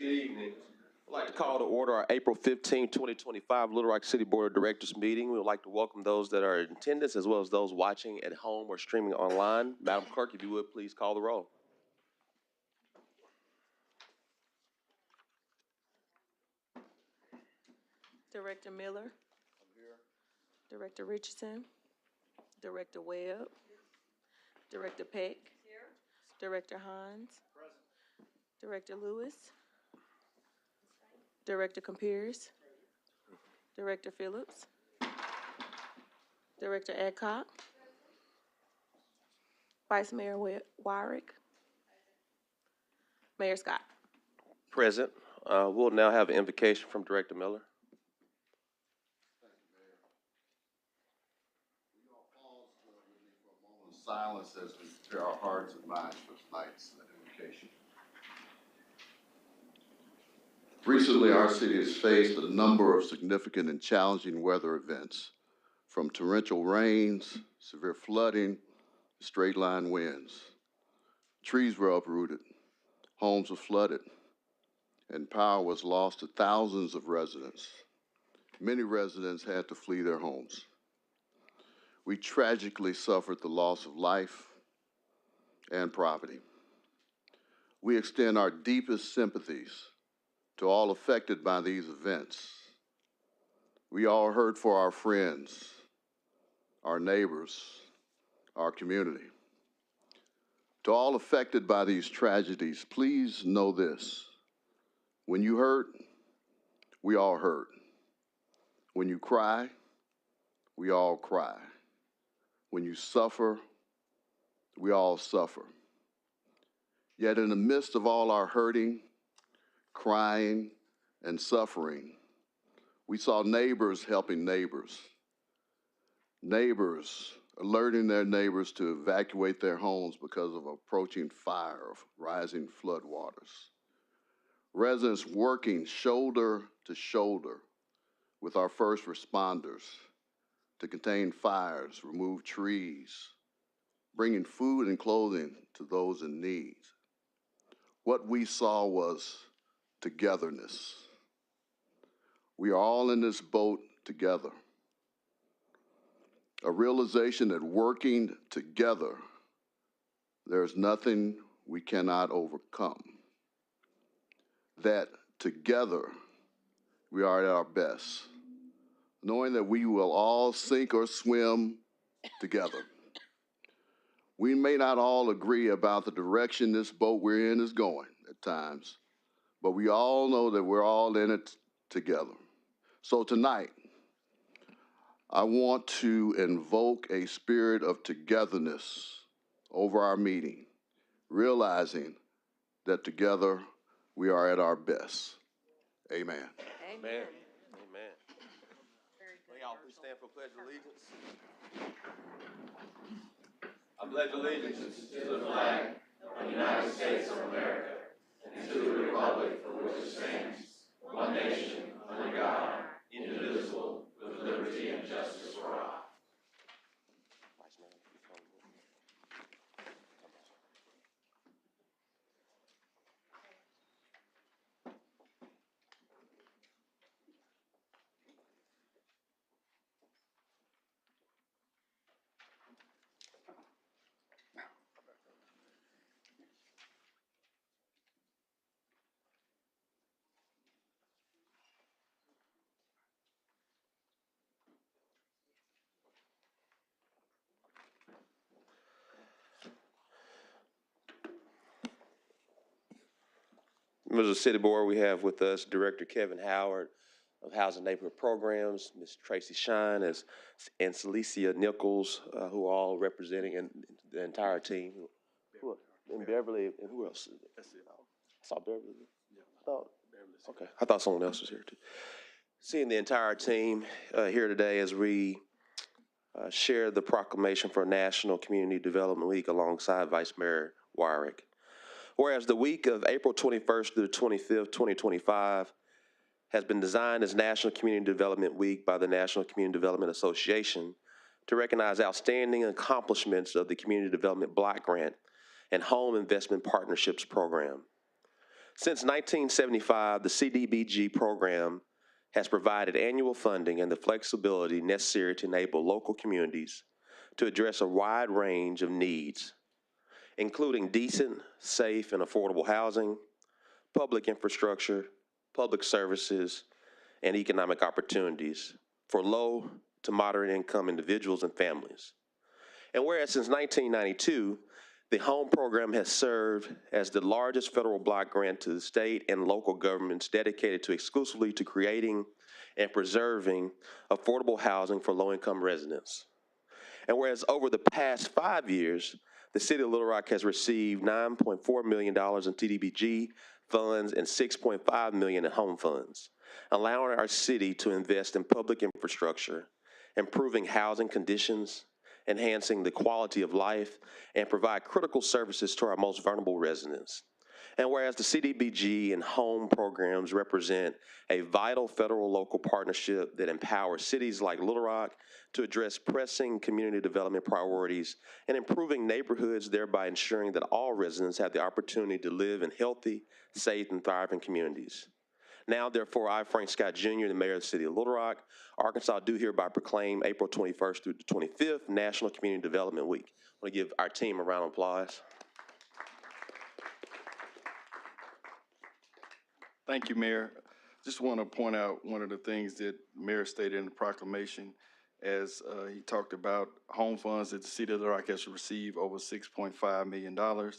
Good evening. I'd like to call to order our April 15, 2025 Little Rock City Board of Directors meeting. We would like to welcome those that are in attendance as well as those watching at home or streaming online. Madam Clerk, if you would, please call the roll. Director Miller. I'm here. Director Richardson. Director Webb. Director Peck. Here. Director Hines. Present. Director Lewis. Director Compeers. Director Phillips. Director Adcock. Vice Mayor Wyrick. Mayor Scott. Present. We'll now have an invocation from Director Miller. Silence as we prepare our hearts and minds for tonight's invocation. Recently, our city has faced a number of significant and challenging weather events, from torrential rains, severe flooding, straight line winds. Trees were uprooted, homes were flooded, and power was lost to thousands of residents. Many residents had to flee their homes. We tragically suffered the loss of life and property. We extend our deepest sympathies to all affected by these events. We all hurt for our friends, our neighbors, our community. To all affected by these tragedies, please know this: when you hurt, we all hurt. When you cry, we all cry. When you suffer, we all suffer. Yet in the midst of all our hurting, crying, and suffering, we saw neighbors helping neighbors. Neighbors alerting their neighbors to evacuate their homes because of approaching fire of rising flood waters. Residents working shoulder to shoulder with our first responders to contain fires, remove trees, bringing food and clothing to those in need. What we saw was togetherness. We are all in this boat together. A realization that working together, there's nothing we cannot overcome. That together, we are at our best, knowing that we will all sink or swim together. We may not all agree about the direction this boat we're in is going at times, but we all know that we're all in it together. So tonight, I want to invoke a spirit of togetherness over our meeting, realizing that together we are at our best. Amen. Amen. Amen. Will y'all please stand for Pledge of Allegiance? I pledge allegiance to the flag of the United States of America and to the republic for which it stands, one nation, under God, indivisible, with liberty and justice for all. Members of the City Board, we have with us Director Kevin Howard of Housing and Neighborhood Programs, Ms. Tracy Shine and Celicia Nichols, who are all representing the entire team. And Beverly, and who else? That's it. I saw Beverly. Yeah. I thought someone else was here too. Seeing the entire team here today as we share the proclamation for National Community Development Week alongside Vice Mayor Wyrick. Whereas the week of April 21st through the 25th, 2025 has been designed as National Community Development Week by the National Community Development Association to recognize outstanding accomplishments of the Community Development Block Grant and Home Investment Partnerships Program. Since 1975, the CDBG program has provided annual funding and the flexibility necessary to enable local communities to address a wide range of needs, including decent, safe, and affordable housing, public infrastructure, public services, and economic opportunities for low to moderate income individuals and families. And whereas since 1992, the HOME program has served as the largest federal block grant to the state and local governments dedicated to exclusively to creating and preserving affordable housing for low-income residents. And whereas over the past 5 years, the city of Little Rock has received $9.4 million in TDBG funds and $6.5 million in home funds, allowing our city to invest in public infrastructure, improving housing conditions, enhancing the quality of life, and provide critical services to our most vulnerable residents. And whereas the CDBG and HOME programs represent a vital federal-local partnership that empowers cities like Little Rock to address pressing community development priorities and improving neighborhoods, thereby ensuring that all residents have the opportunity to live in healthy, safe, and thriving communities. Now, therefore, I, Frank Scott Jr., the mayor of the city of Little Rock, Arkansas, do hereby proclaim April 21st through the 25th National Community Development Week. I want to give our team a round of applause. Thank you, Mayor. Just want to point out one of the things that the Mayor stated in the proclamation as he talked about home funds that the city of Little Rock has received over $6.5 million.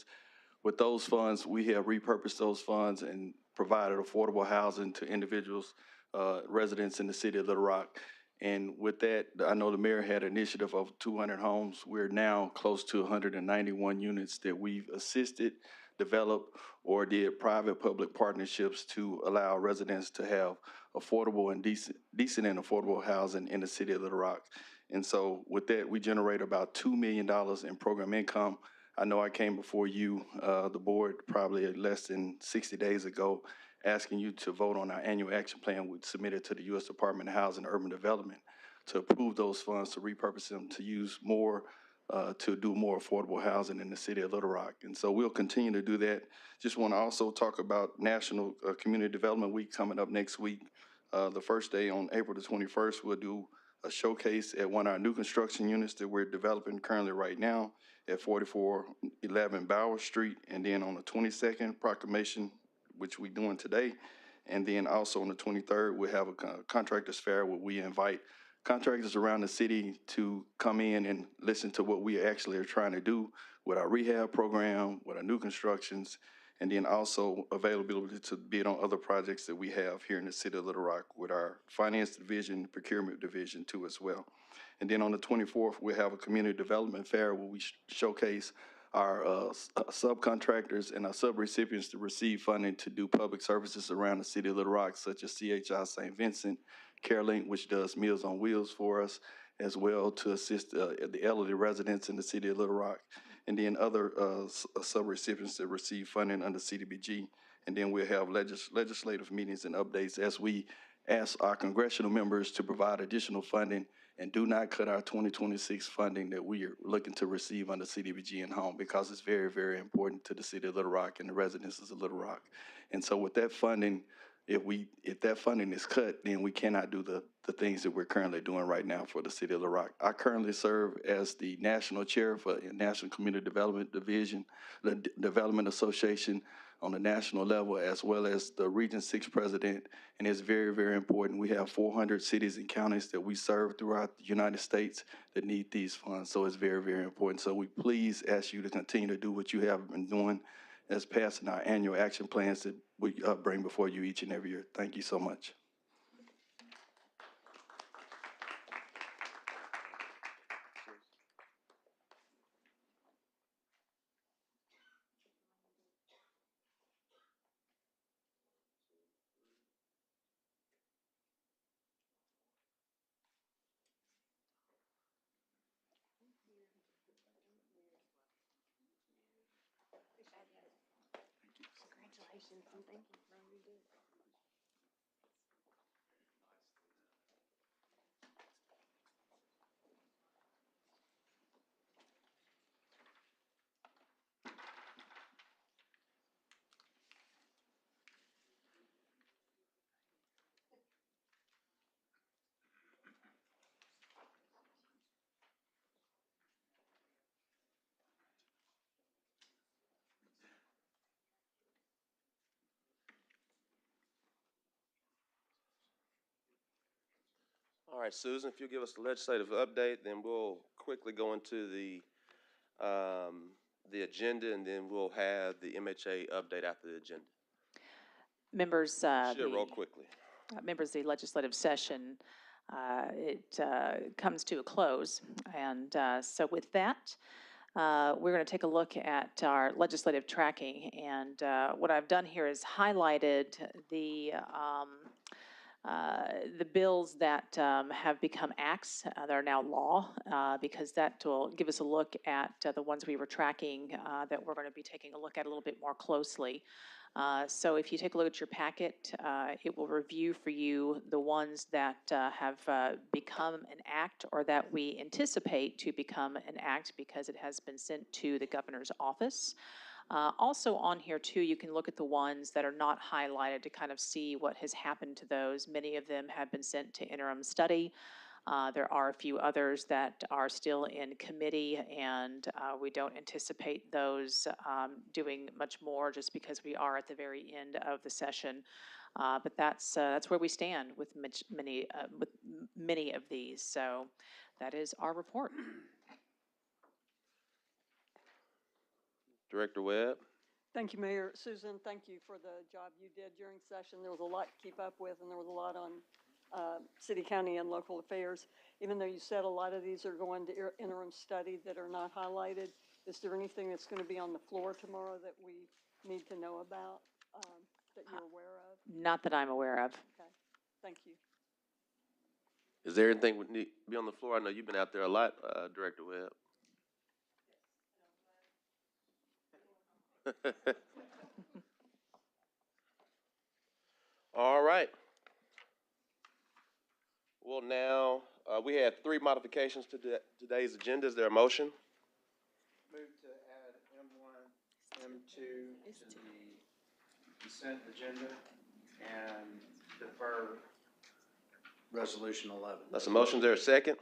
With those funds, we have repurposed those funds and provided affordable housing to individuals, residents in the city of Little Rock. And with that, I know the mayor had an initiative of 200 homes. We're now close to 191 units that we've assisted, developed, or did private-public partnerships to allow residents to have affordable and decent and affordable housing in the city of Little Rock. And so with that, we generate about $2 million in program income. I know I came before you, the board, probably less than 60 days ago, asking you to vote on our annual action plan we submitted to the U.S. Department of Housing and Urban Development to approve those funds, to repurpose them, to use more, to do more affordable housing in the city of Little Rock. And so we'll continue to do that. Just want to also talk about National Community Development Week coming up next week. The first day on April the 21st, we'll do a showcase at one of our new construction units that we're developing currently right now at 4411 Bauer Street. And then on the 22nd, proclamation, which we're doing today. And then also on the 23rd, we'll have a contractors fair where we invite contractors around the city to come in and listen to what we actually are trying to do with our rehab program, with our new constructions, and then also availability to bid on other projects that we have here in the city of Little Rock with our finance division, procurement division too as well. And then on the 24th, we'll have a community development fair where we showcase our subcontractors and our subrecipients to receive funding to do public services around the city of Little Rock, such as CHI St. Vincent, CareLink, which does Meals on Wheels for us, as well to assist the elderly residents in the city of Little Rock, and then other subrecipients that receive funding under CDBG. And then we'll have legislative meetings and updates as we ask our congressional members to provide additional funding and do not cut our 2026 funding that we are looking to receive under CDBG and home, because it's very, very important to the city of Little Rock and the residents of Little Rock. And so with that funding, if that funding is cut, then we cannot do the things that we're currently doing right now for the city of Little Rock. I currently serve as the national chair for the National Community Development Division, the Development Association on the national level, as well as the Region 6 president. And it's very, very important. We have 400 cities and counties that we serve throughout the United States that need these funds. So it's very, very important. So we please ask you to continue to do what you have been doing as passing our annual action plans that we bring before you each and every year. Thank you so much. Congratulations and thank you for all you do. All right, Susan, if you'll give us the legislative update, then we'll quickly go into the agenda, and then we'll have the MHA update after the agenda. Members, Sure, roll quickly. members, the legislative session, it comes to a close. And so with that, we're going to take a look at our legislative tracking. And what I've done here is highlighted the bills that have become acts that are now law, because that will give us a look at the ones we were tracking that we're going to be taking a look at a little bit more closely. So if you take a look at your packet, it will review for you the ones that have become an act or that we anticipate to become an act because it has been sent to the governor's office. Also on here too, you can look at the ones that are not highlighted to kind of see what has happened to those. Many of them have been sent to interim study. There are a few others that are still in committee, and we don't anticipate those doing much more just because we are at the very end of the session. But that's where we stand with many of these. So that is our report. Director Webb. Thank you, Mayor. Susan, thank you for the job you did during session. There was a lot to keep up with, and there was a lot on city, county, and local affairs. Even though you said a lot of these are going to interim study that are not highlighted, is there anything that's going to be on the floor tomorrow that we need to know about that you're aware of? Not that I'm aware of. Okay, thank you. Is there anything would need be on the floor? I know you've been out there a lot, Director Webb. All right. Well, now, we have 3 modifications to today's agenda. Is there a motion? Move to add M1, M2 to the consent agenda and defer resolution 11. That's a motion. Is there a second?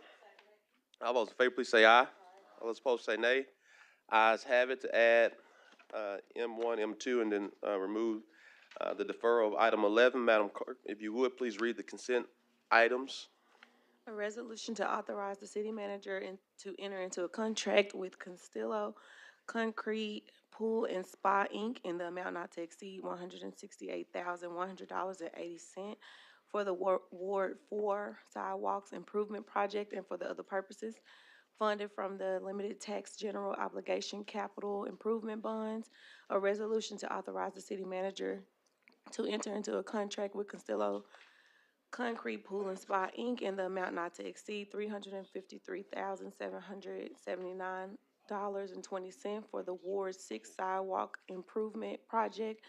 All those in favor, please say aye. All those opposed, say nay. Ayes have it to add M1, M2, and then remove the deferral of item 11. Madam Clerk, if you would, please read the consent items. A resolution to authorize the city manager to enter into a contract with Castillo Concrete Pool and Spa, Inc. in the amount not to exceed $168,100.80 for the Ward 4 Sidewalks Improvement Project and for the other purposes, funded from the Limited Tax General Obligation Capital Improvement Bonds. A resolution to authorize the city manager to enter into a contract with Castillo Concrete Pool and Spa, Inc. in the amount not to exceed $353,779.20 for the Ward 6 Sidewalk Improvement Project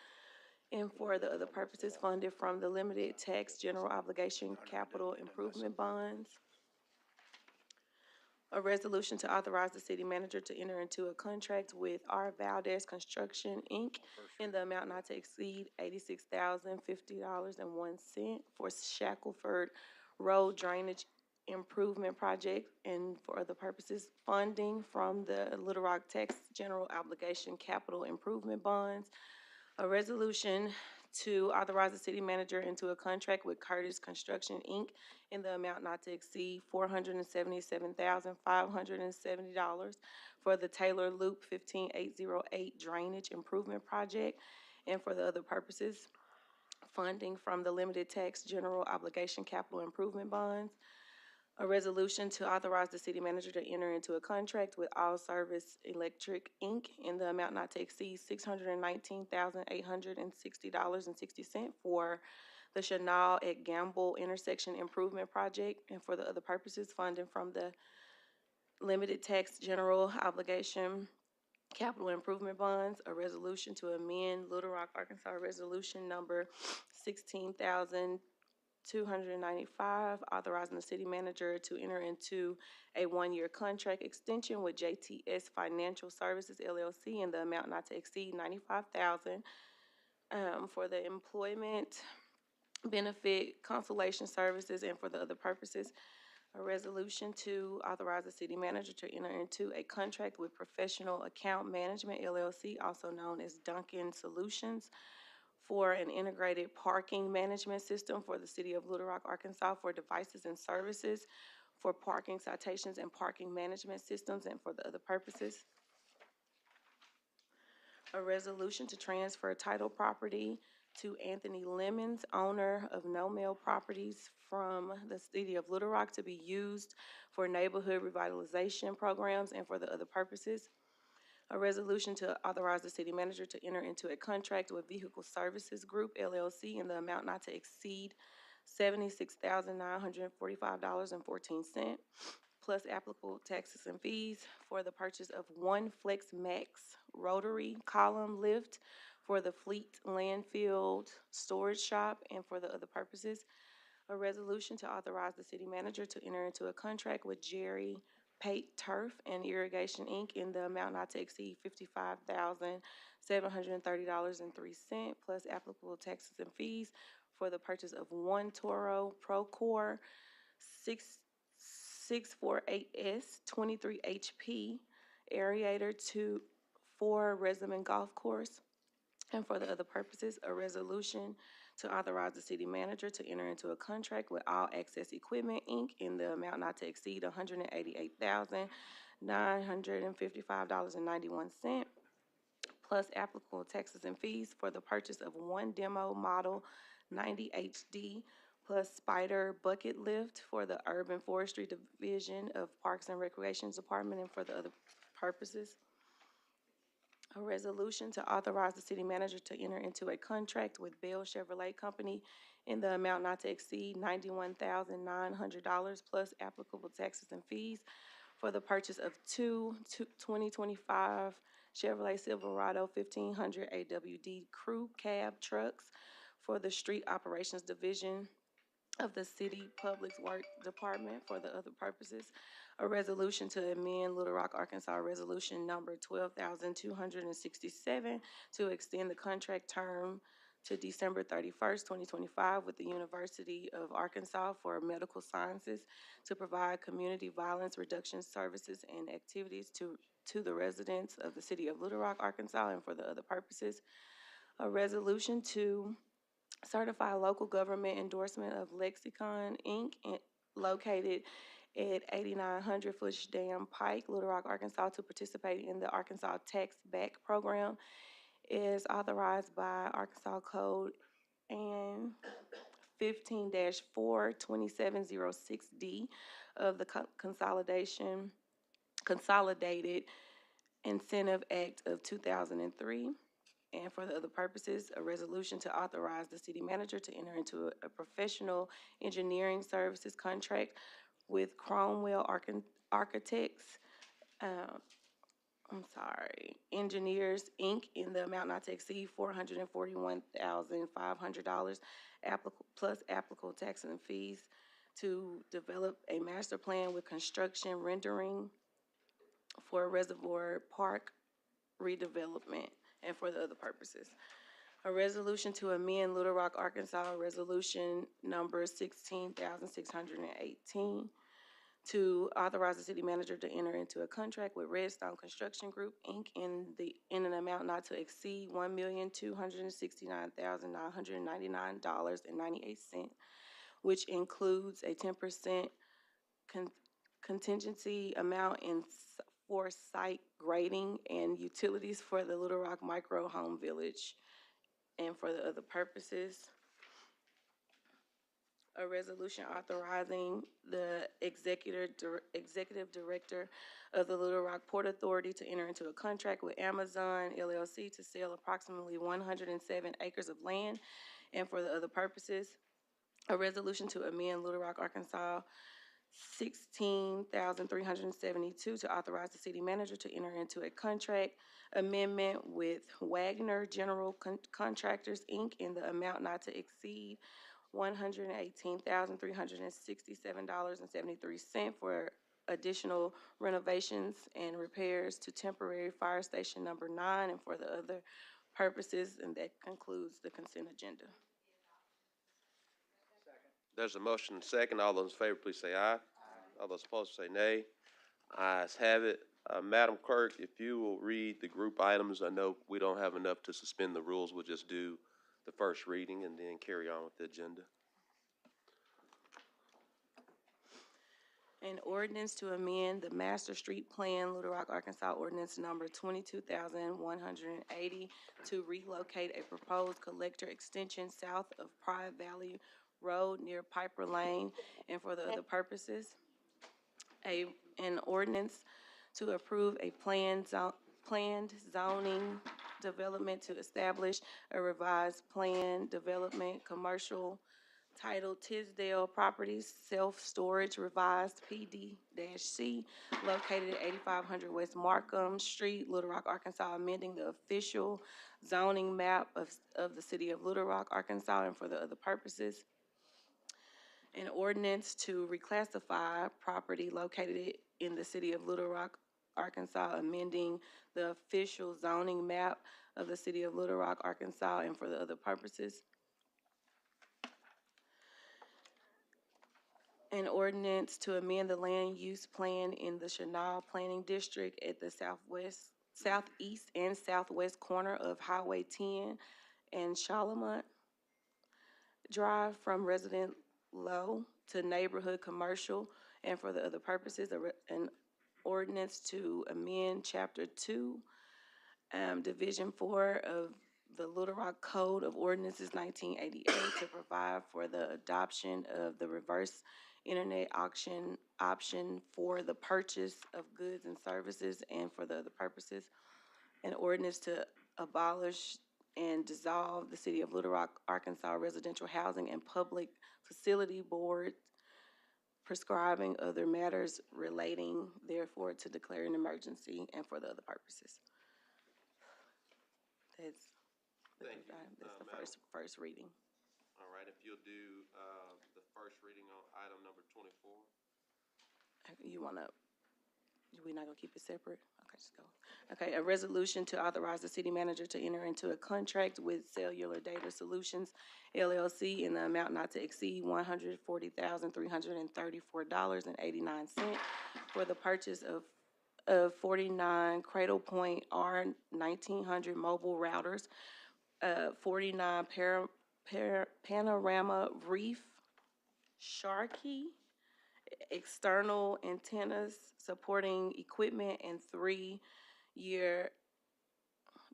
and for the other purposes funded from the Limited Tax General Obligation Capital Improvement Bonds. A resolution to authorize the city manager to enter into a contract with R. Valdez Construction, Inc. in the amount not to exceed $86,050.01 for Shackelford Road Drainage Improvement Project and for other purposes, funding from the Little Rock Tax General Obligation Capital Improvement Bonds. A resolution to authorize the city manager into a contract with Curtis Construction, Inc. in the amount not to exceed $477,570 for the Taylor Loop 15808 Drainage Improvement Project and for the other purposes, funding from the Limited Tax General Obligation Capital Improvement Bonds. A resolution to authorize the city manager to enter into a contract with All Service Electric, Inc. in the amount not to exceed $619,860.60 for the Chanel at Gamble Intersection Improvement Project and for the other purposes, funding from the Limited Tax General Obligation Capital Improvement Bonds. A resolution to amend Little Rock, Arkansas Resolution number 16,295, authorizing the city manager to enter into a 1-year contract extension with JTS Financial Services LLC in the amount not to exceed $95,000 for the employment benefit consultation services and for the other purposes. A resolution to authorize the city manager to enter into a contract with Professional Account Management LLC, also known as Duncan Solutions, for an integrated parking management system for the city of Little Rock, Arkansas for devices and services for parking citations and parking management systems and for the other purposes. A resolution to transfer title property to Anthony Lemons, owner of No Mail Properties from the city of Little Rock to be used for neighborhood revitalization programs and for the other purposes. A resolution to authorize the city manager to enter into a contract with Vehicle Services Group LLC in the amount not to exceed $76,945.14, plus applicable taxes and fees for the purchase of one Flex Max rotary column lift for the Fleet Landfill Storage Shop and for the other purposes. A resolution to authorize the city manager to enter into a contract with Jerry Pate Turf and Irrigation, Inc. in the amount not to exceed $55,730.03, plus applicable taxes and fees for the purchase of one Toro Procore 648S 23 HP aerator for Reservoir Golf Course. And for the other purposes, a resolution to authorize the city manager to enter into a contract with All Access Equipment, Inc. in the amount not to exceed $188,955.91, plus applicable taxes and fees for the purchase of one demo model 90 HD, plus Spider Bucket Lift for the Urban Forestry Division of Parks and Recreation Department and for the other purposes. A resolution to authorize the city manager to enter into a contract with Bell Chevrolet Company in the amount not to exceed $91,900 plus applicable taxes and fees for the purchase of two 2025 Chevrolet Silverado 1500 AWD crew cab trucks for the Street Operations Division of the City Public Works Department for the other purposes. A resolution to amend Little Rock, Arkansas Resolution Number 12,267 to extend the contract term to December 31st, 2025 with the University of Arkansas for Medical Sciences to provide community violence reduction services and activities to the residents of the city of Little Rock, Arkansas, and for the other purposes. A resolution to certify local government endorsement of Lexicon, Inc., located at 8900 Fush Dam Pike, Little Rock, Arkansas, to participate in the Arkansas Tax Back Program is authorized by Arkansas Code and 15-42706D of the Consolidated Incentive Act of 2003. And for the other purposes, a resolution to authorize the city manager to enter into a professional engineering services contract with Cromwell Architects, Engineers, Inc., in the amount not to exceed $441,500, plus applicable taxes and fees to develop a master plan with construction rendering for Reservoir Park redevelopment and for the other purposes. A resolution to amend Little Rock, Arkansas Resolution Number 16,618 to authorize the city manager to enter into a contract with Redstone Construction Group, Inc. in an amount not to exceed $1,269,999.98, which includes a 10% contingency amount for site grading and utilities for the Little Rock Micro Home Village and for the other purposes. A resolution authorizing the executive director of the Little Rock Port Authority to enter into a contract with Amazon LLC to sell approximately 107 acres of land and for the other purposes. A resolution to amend Little Rock, Arkansas 16,372 to authorize the city manager to enter into a contract amendment with Wagner General Contractors, Inc. in the amount not to exceed $118,367.73 for additional renovations and repairs to temporary fire station number 9 and for the other purposes, and that concludes the consent agenda. There's a motion and second. All those in favor, please say aye. All those opposed, say nay. Ayes have it. Madam Clerk, if you will read the group items. I know we don't have enough to suspend the rules. We'll just do the first reading and then carry on with the agenda. An ordinance to amend the Master Street Plan, Little Rock, Arkansas, ordinance number 22,180 to relocate a proposed collector extension south of Pride Valley Road near Piper Lane and for the other purposes. An ordinance to approve a planned zoning development to establish a revised plan development commercial titled Tisdale Properties Self-Storage Revised PD-C located at 8500 West Markham Street, Little Rock, Arkansas, amending the official zoning map of the city of Little Rock, Arkansas, and for the other purposes. An ordinance to reclassify property located in the city of Little Rock, Arkansas, amending the official zoning map of the city of Little Rock, Arkansas, and for the other purposes. An ordinance to amend the land use plan in the Chenal Planning District at the southeast and southwest corner of Highway 10 and Charlemont Drive from resident low to neighborhood commercial and for the other purposes. An ordinance to amend Chapter 2, Division 4 of the Little Rock Code of Ordinances 1988 to provide for the adoption of the reverse internet auction option for the purchase of goods and services and for the other purposes. An ordinance to abolish and dissolve the City of Little Rock, Arkansas Residential Housing and Public Facility Board, prescribing other matters relating therefore to declare an emergency and for the other purposes. That's the first reading. All right, if you'll do the first reading on item number 24. We're not gonna keep it separate? Okay, just go. Okay, a resolution to authorize the city manager to enter into a contract with Cellular Data Solutions LLC in the amount not to exceed $140,334.89 for the purchase of 49 Cradle Point R1900 mobile routers, 49 Panorama Reef Sharkey external antennas supporting equipment, and 3-year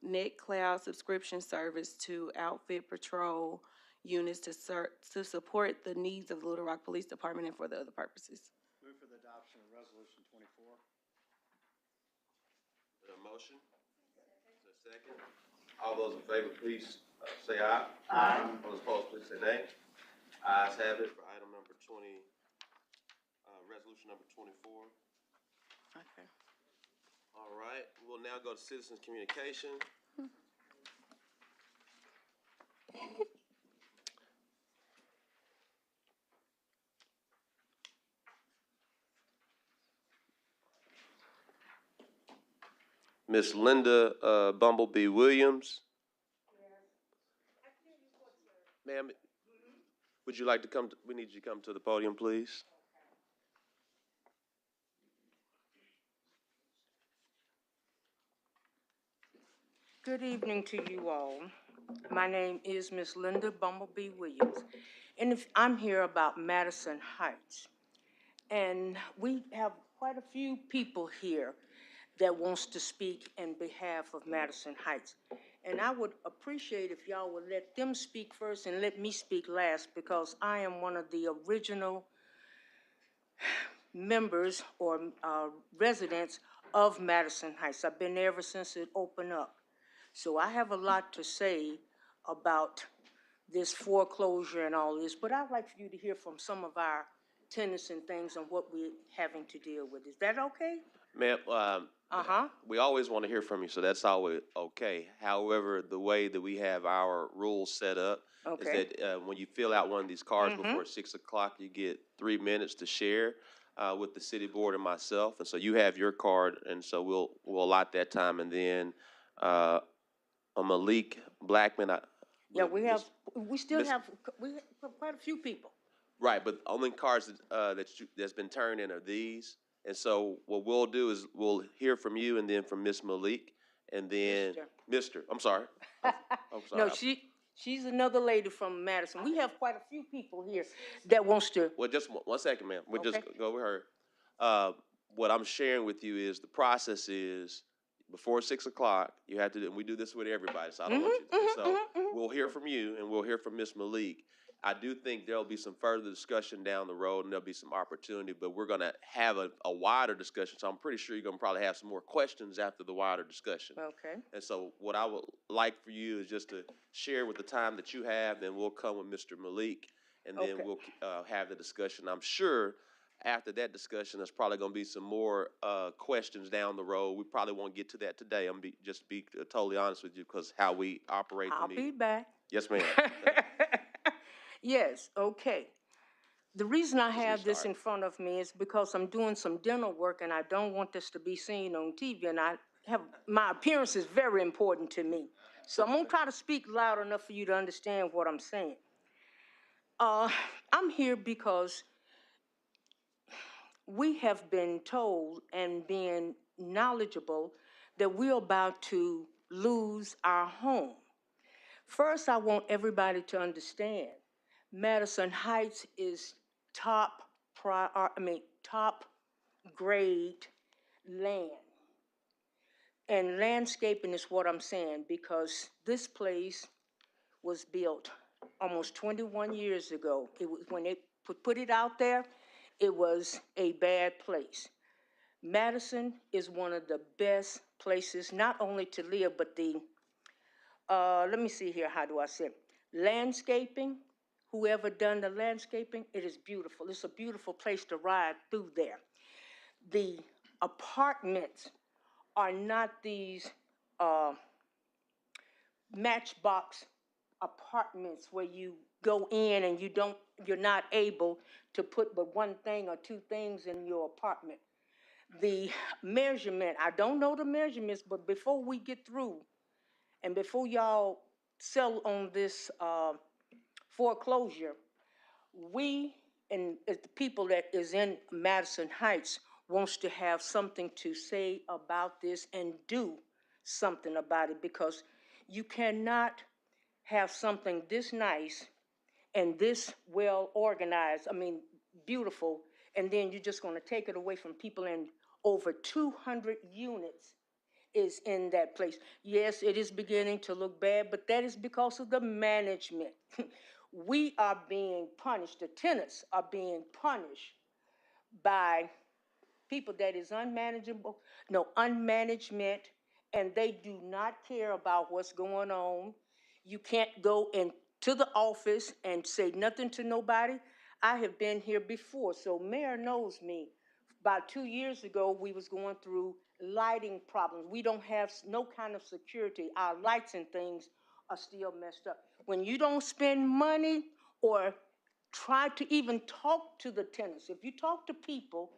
net cloud subscription service to outfit patrol units to support the needs of the Little Rock Police Department and for the other purposes. Move for the adoption of resolution 24. A motion? Is there a second? All those in favor, please say aye. Aye. All those opposed, please say nay. Ayes have it for item number 20, resolution number 24. Okay. All right, we'll now go to citizens' communication. Miss Linda Bumblebee Williams. Ma'am, would you like to come, we need you to come to the podium, please. Good evening to you all. My name is Miss Linda Bumblebee Williams, and I'm here about Madison Heights. And we have quite a few people here that wants to speak in behalf of Madison Heights. And I would appreciate if y'all would let them speak first and let me speak last, because I am one of the original members or residents of Madison Heights. I've been there ever since it opened up. So I have a lot to say about this foreclosure and all this, but I'd like for you to hear from some of our tenants and things and what we're having to deal with. Is that okay? Ma'am, we always want to hear from you, so that's always okay. However, the way that we have our rules set up is that when you fill out one of these cards before 6 o'clock, you get 3 minutes to share with the city board and myself. And so you have your card, and so we'll allot that time. And then Malik Blackman. We still have quite a few people. Right, but only cards that's been turned in are these. And so what we'll do is we'll hear from you and then from Miss Malik and then Mr. I'm sorry. I'm sorry. No, She's another lady from Madison. We have quite a few people here that wants to. Well, just one second, ma'am. We'll just Okay. go with her. What I'm sharing with you is the process is before 6 o'clock, you have to do, and we do this with everybody, so I don't want you to. So we'll hear from you and we'll hear from Ms. Malik. I do think there'll be some further discussion down the road and there'll be some opportunity, but we're going to have a wider discussion. So I'm pretty sure you're going to probably have some more questions after the wider discussion. Okay. And so what I would like for you is just to share with the time that you have, then we'll come with Mr. Malik, and then Okay. we'll have the discussion. I'm sure after that discussion, there's probably going to be some more questions down the road. We probably won't get to that today. I'm just be totally honest with you because how we operate I'll the be meeting. back. Yes, ma'am. Yes, okay. The reason I have this restart. in front of me is because I'm doing some dental work and I don't want this to be seen on TV, and my appearance is very important to me. So I'm gonna try to speak loud enough for you to understand what I'm saying. I'm here because we have been told and being knowledgeable that we're about to lose our home. First, I want everybody to understand Madison Heights is top grade land. And landscaping is what I'm saying, because this place was built almost 21 years ago. It was when they put it out there, it was a bad place. Madison is one of the best places, not only to live, but let me see here, how do I say it? Landscaping, whoever done the landscaping, it is beautiful. It's a beautiful place to ride through there. The apartments are not these matchbox apartments where you go in and you're not able to put but one thing or two things in your apartment. The measurement, I don't know the measurements, but before we get through and before y'all sell on this foreclosure, we and the people that is in Madison Heights wants to have something to say about this and do something about it, because you cannot have something this nice and this well organized, beautiful, and then you're just going to take it away from people. And over 200 units is in that place. Yes, it is beginning to look bad, but that is because of the management. We are being punished, the tenants are being punished by people that is unmanageable, unmanagement, and they do not care about what's going on. You can't go into the office and say nothing to nobody. I have been here before, so Mayor knows me. About 2 years ago, we was going through lighting problems. We don't have no kind of security. Our lights and things are still messed up. When you don't spend money or try to even talk to the tenants, if you talk to people,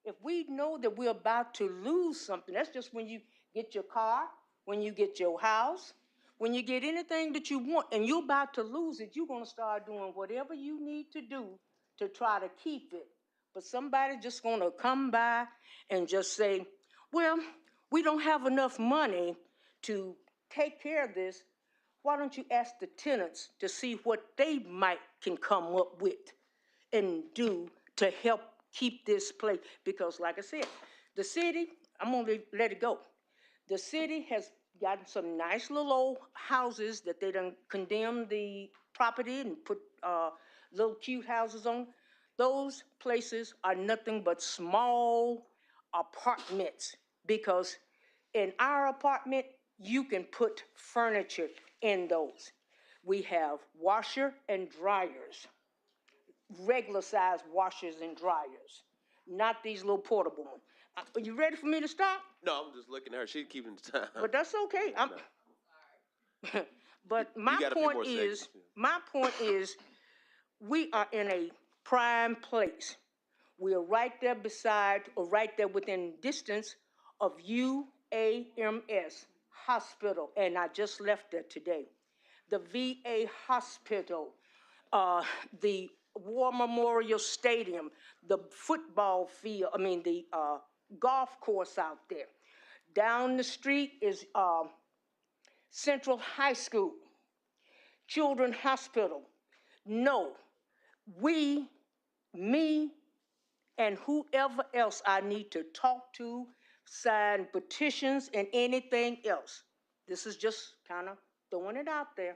if we know that we're about to lose something, that's just when you get your car, when you get your house, when you get anything that you want and you're about to lose it, you're going to start doing whatever you need to do to try to keep it. But somebody just going to come by and just say, well, we don't have enough money to take care of this. Why don't you ask the tenants to see what they can come up with and do to help keep this place? Because like I said, the city, I'm going to let it go. The city has gotten some nice little old houses that they done condemned the property and put little cute houses on. Those places are nothing but small apartments, because in our apartment, you can put furniture in those. We have washer and dryers, regular size washers and dryers, not these little portable ones. Are you ready for me to stop? No, I'm just looking at her. She's keeping the time. But that's okay. But You got a few more seconds. my point is, we are in a prime place. We are right there beside, or right there within distance of UAMS Hospital, and I just left there today. The VA Hospital, the War Memorial Stadium, the football field, the golf course out there. Down the street is Central High School. Children's Hospital. No, me, and whoever else I need to talk to, sign petitions and anything else. This is just kind of throwing it out there.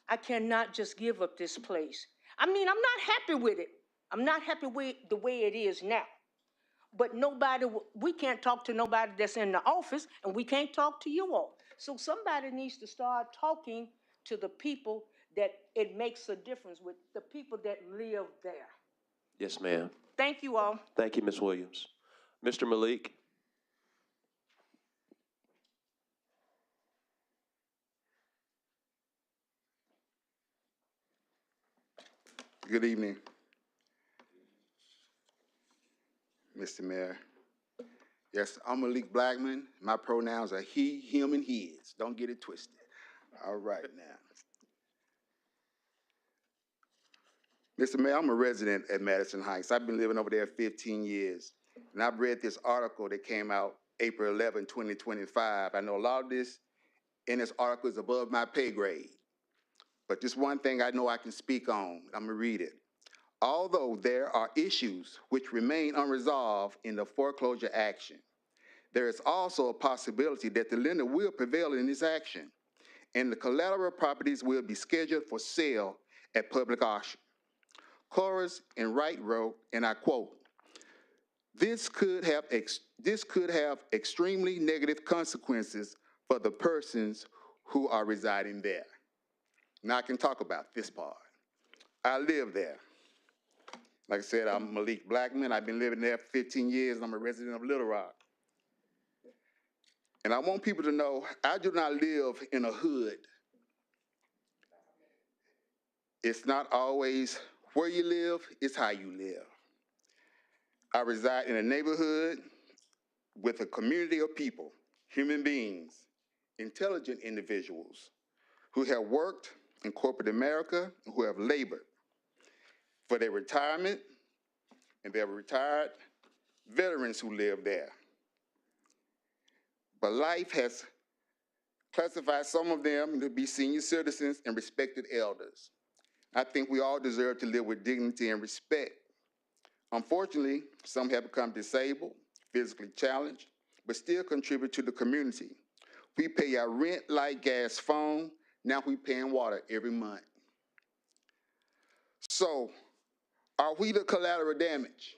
I cannot just give up this place. I mean, I'm not happy with it. I'm not happy with the way it is now. But we can't talk to nobody that's in the office, and we can't talk to you all. So somebody needs to start talking to the people that it makes a difference with, the people that live there. Yes, ma'am. Thank you all. Thank you, Ms. Williams. Mr. Malik? Good evening, Mr. Mayor. Yes, I'm Malik Blackman. My pronouns are he, him, and his. Don't get it twisted. All right now. Mr. Mayor, I'm a resident at Madison Heights. I've been living over there 15 years. And I've read this article that came out April 11, 2025. I know a lot of this in this article is above my pay grade. But just one thing I know I can speak on. I'm going to read it. Although there are issues which remain unresolved in the foreclosure action, there is also a possibility that the lender will prevail in this action, and the collateral properties will be scheduled for sale at public auction. Chorus and Wright wrote, and I quote, this could have extremely negative consequences for the persons who are residing there. Now I can talk about this part. I live there. Like I said, I'm Malik Blackman. I've been living there for 15 years, and I'm a resident of Little Rock. And I want people to know, I do not live in a hood. It's not always where you live, it's how you live. I reside in a neighborhood with a community of people, human beings, intelligent individuals who have worked in corporate America, who have labored for their retirement, and they have retired veterans who live there. But life has classified some of them to be senior citizens and respected elders. I think we all deserve to live with dignity and respect. Unfortunately, some have become disabled, physically challenged, but still contribute to the community. We pay our rent, light, gas, phone. Now we paying water every month. So, are we the collateral damage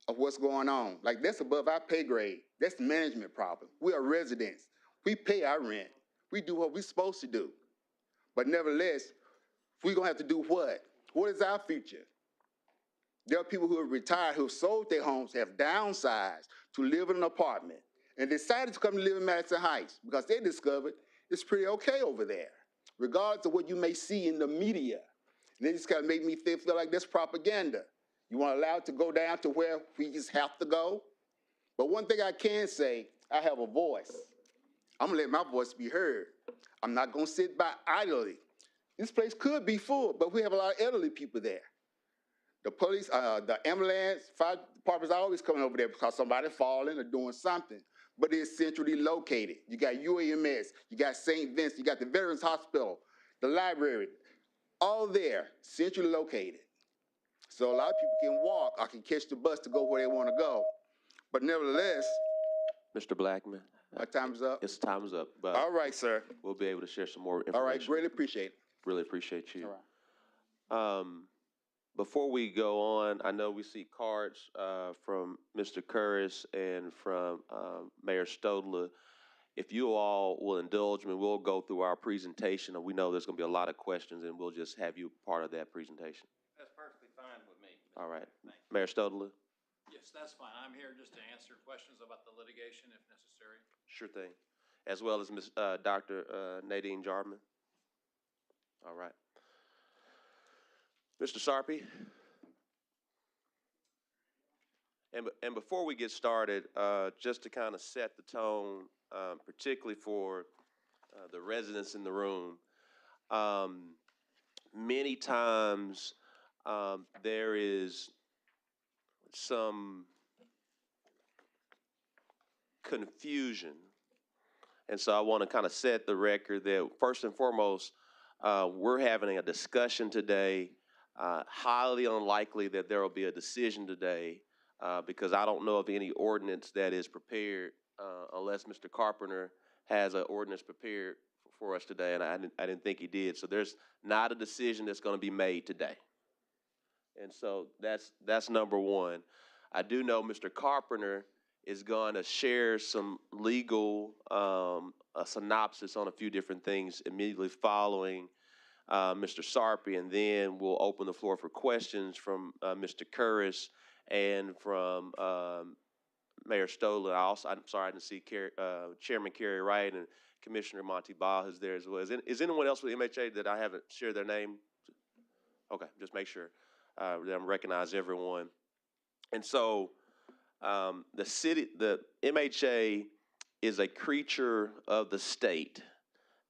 of what's going on? Like, that's above our pay grade. That's the management problem. We are residents. We pay our rent. We do what we're supposed to do. But nevertheless, we're going to have to do what? What is our future? There are people who have retired, who have sold their homes, have downsized to live in an apartment, and decided to come to live in Madison Heights because they discovered it's pretty okay over there, regardless of what you may see in the media. And they just kind of make me feel like that's propaganda. You want to allow it to go down to where we just have to go? But one thing I can say, I have a voice. I'm going to let my voice be heard. I'm not going to sit by idly. This place could be full, but we have a lot of elderly people there. The police, the ambulance, fire departments are always coming over there because somebody's falling or doing something. But it's centrally located. You got UAMS, you got St. Vincent, you got the Veterans Hospital, the library, all there, centrally located. So a lot of people can walk or can catch the bus to go where they want to go. But nevertheless, Mr. Blackman? my time's up. It's time's up. But All right, sir. we'll be able to share some more information. All right, greatly appreciate it. Really appreciate you. All right. Before we go on, I know we see cards from Mr. Curris and from Mayor Stodler. If you all will indulge me, we'll go through our presentation, and we know there's going to be a lot of questions, and we'll just have you part of that presentation. That's perfectly fine with me. All right. Mayor Stodler? Yes, that's fine. I'm here just to answer questions about the litigation if necessary. Sure thing. As well as Dr. Nadine Jarman. All right. Mr. Sarpy? And before we get started, just to kind of set the tone, particularly for the residents in the room, many times there is some confusion And so I want to kind of set the record that first and foremost, we're having a discussion today. Highly unlikely that there will be a decision today because I don't know of any ordinance that is prepared unless Mr. Carpenter has an ordinance prepared for us today, and I didn't think he did. So there's not a decision that's going to be made today. And so that's number one. I do know Mr. Carpenter is going to share some legal a synopsis on a few different things immediately following Mr. Sarpy, and then we'll open the floor for questions from Mr. Curris and from Mayor Stoller. I'm sorry I didn't see Chairman Kerry Wright and Commissioner Monty Ball is there as well. Is anyone else with MHA that I haven't shared their name? Okay, just make sure that I recognize everyone. And so the MHA is a creature of the state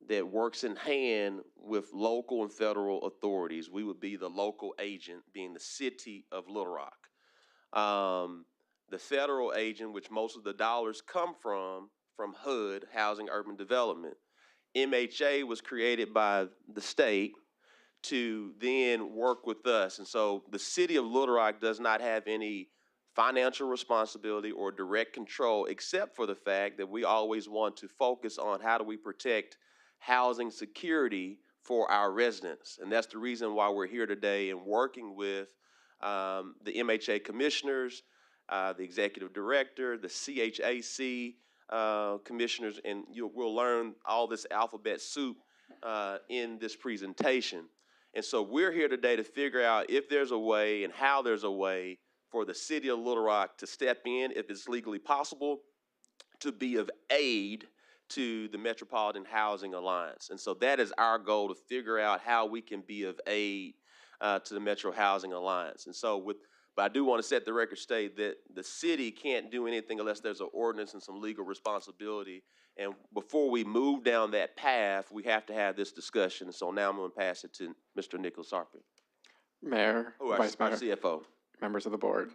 that works in hand with local and federal authorities. We would be the local agent, being the city of Little Rock. The federal agent, which most of the dollars come from HUD, Housing Urban Development. MHA was created by the state to then work with us. And so the city of Little Rock does not have any financial responsibility or direct control, except for the fact that we always want to focus on how do we protect housing security for our residents. And that's the reason why we're here today and working with the MHA commissioners, the executive director, the CHAC commissioners, and we'll learn all this alphabet soup in this presentation. And so we're here today to figure out if there's a way and how there's a way for the city of Little Rock to step in, if it's legally possible, to be of aid to the Metropolitan Housing Alliance. And so that is our goal, to figure out how we can be of aid to the Metro Housing Alliance. And so but I do want to set the record straight that the city can't do anything unless there's an ordinance and some legal responsibility. And before we move down that path, we have to have this discussion. So now I'm going to pass it to Mr. Nicholas Harper. Mayor, Vice Mayor, our CFO. Members of the board.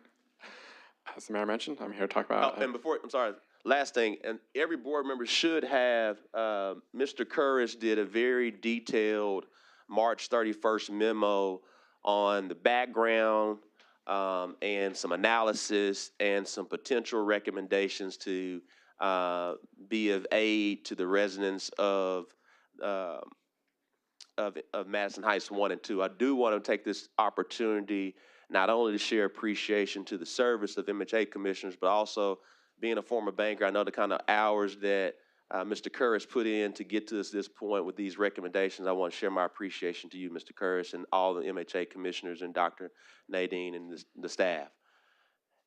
As the mayor mentioned, I'm here to talk about. And before, I'm sorry, last thing, and every board member should have, Mr. Curris did a very detailed March 31st memo on the background and some analysis and some potential recommendations to be of aid to the residents of Madison Heights 1 and 2. I do want to take this opportunity not only to share appreciation to the service of MHA commissioners, but also being a former banker, I know the kind of hours that Mr. Curris put in to get to this point with these recommendations. I want to share my appreciation to you, Mr. Curris, and all the MHA commissioners and Dr. Nadine and the staff.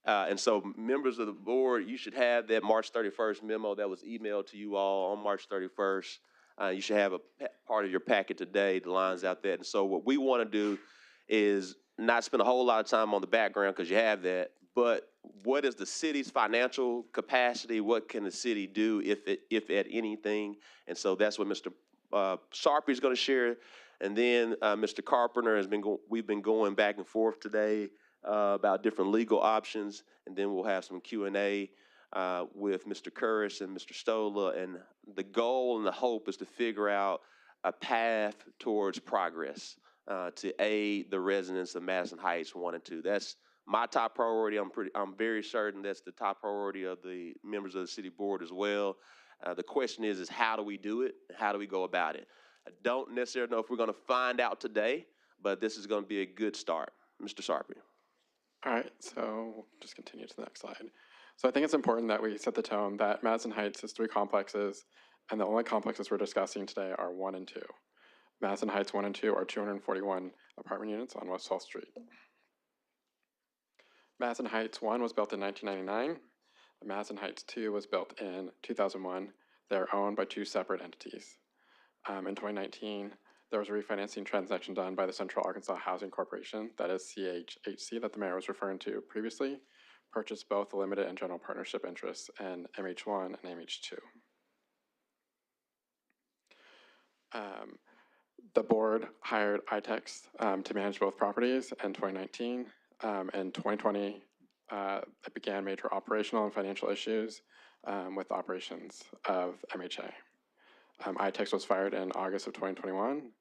And so members of the board, you should have that March 31st memo that was emailed to you all on March 31st. You should have a part of your packet today, the lines out there. And so what we want to do is not spend a whole lot of time on the background because you have that, but what is the city's financial capacity? What can the city do if at anything? And so that's what Mr. Sarpy is going to share. And then Mr. Carpenter we've been going back and forth today about different legal options. And then we'll have some Q&A with Mr. Curris and Mr. Stoller. And the goal and the hope is to figure out a path towards progress to aid the residents of Madison Heights 1 and 2. That's my top priority. I'm very certain that's the top priority of the members of the city board as well. The question is how do we do it? How do we go about it? I don't necessarily know if we're going to find out today, but this is going to be a good start. Mr. Sarpy. All right, so we'll just continue to the next slide. So I think it's important that we set the tone that Madison Heights is 3 complexes, and the only complexes we're discussing today are 1 and 2. Madison Heights 1 and 2 are 241 apartment units on West 12th Street. Madison Heights 1 was built in 1999. Madison Heights 2 was built in 2001. They're owned by 2 separate entities. In 2019, there was a refinancing transaction done by the Central Arkansas Housing Corporation, that is CHHC, that the mayor was referring to previously, purchased both the limited and general partnership interests in MH1 and MH2. The board hired ITEX to manage both properties in 2019. In 2020, it began major operational and financial issues with operations of MHA. ITEX was fired in August of 2021.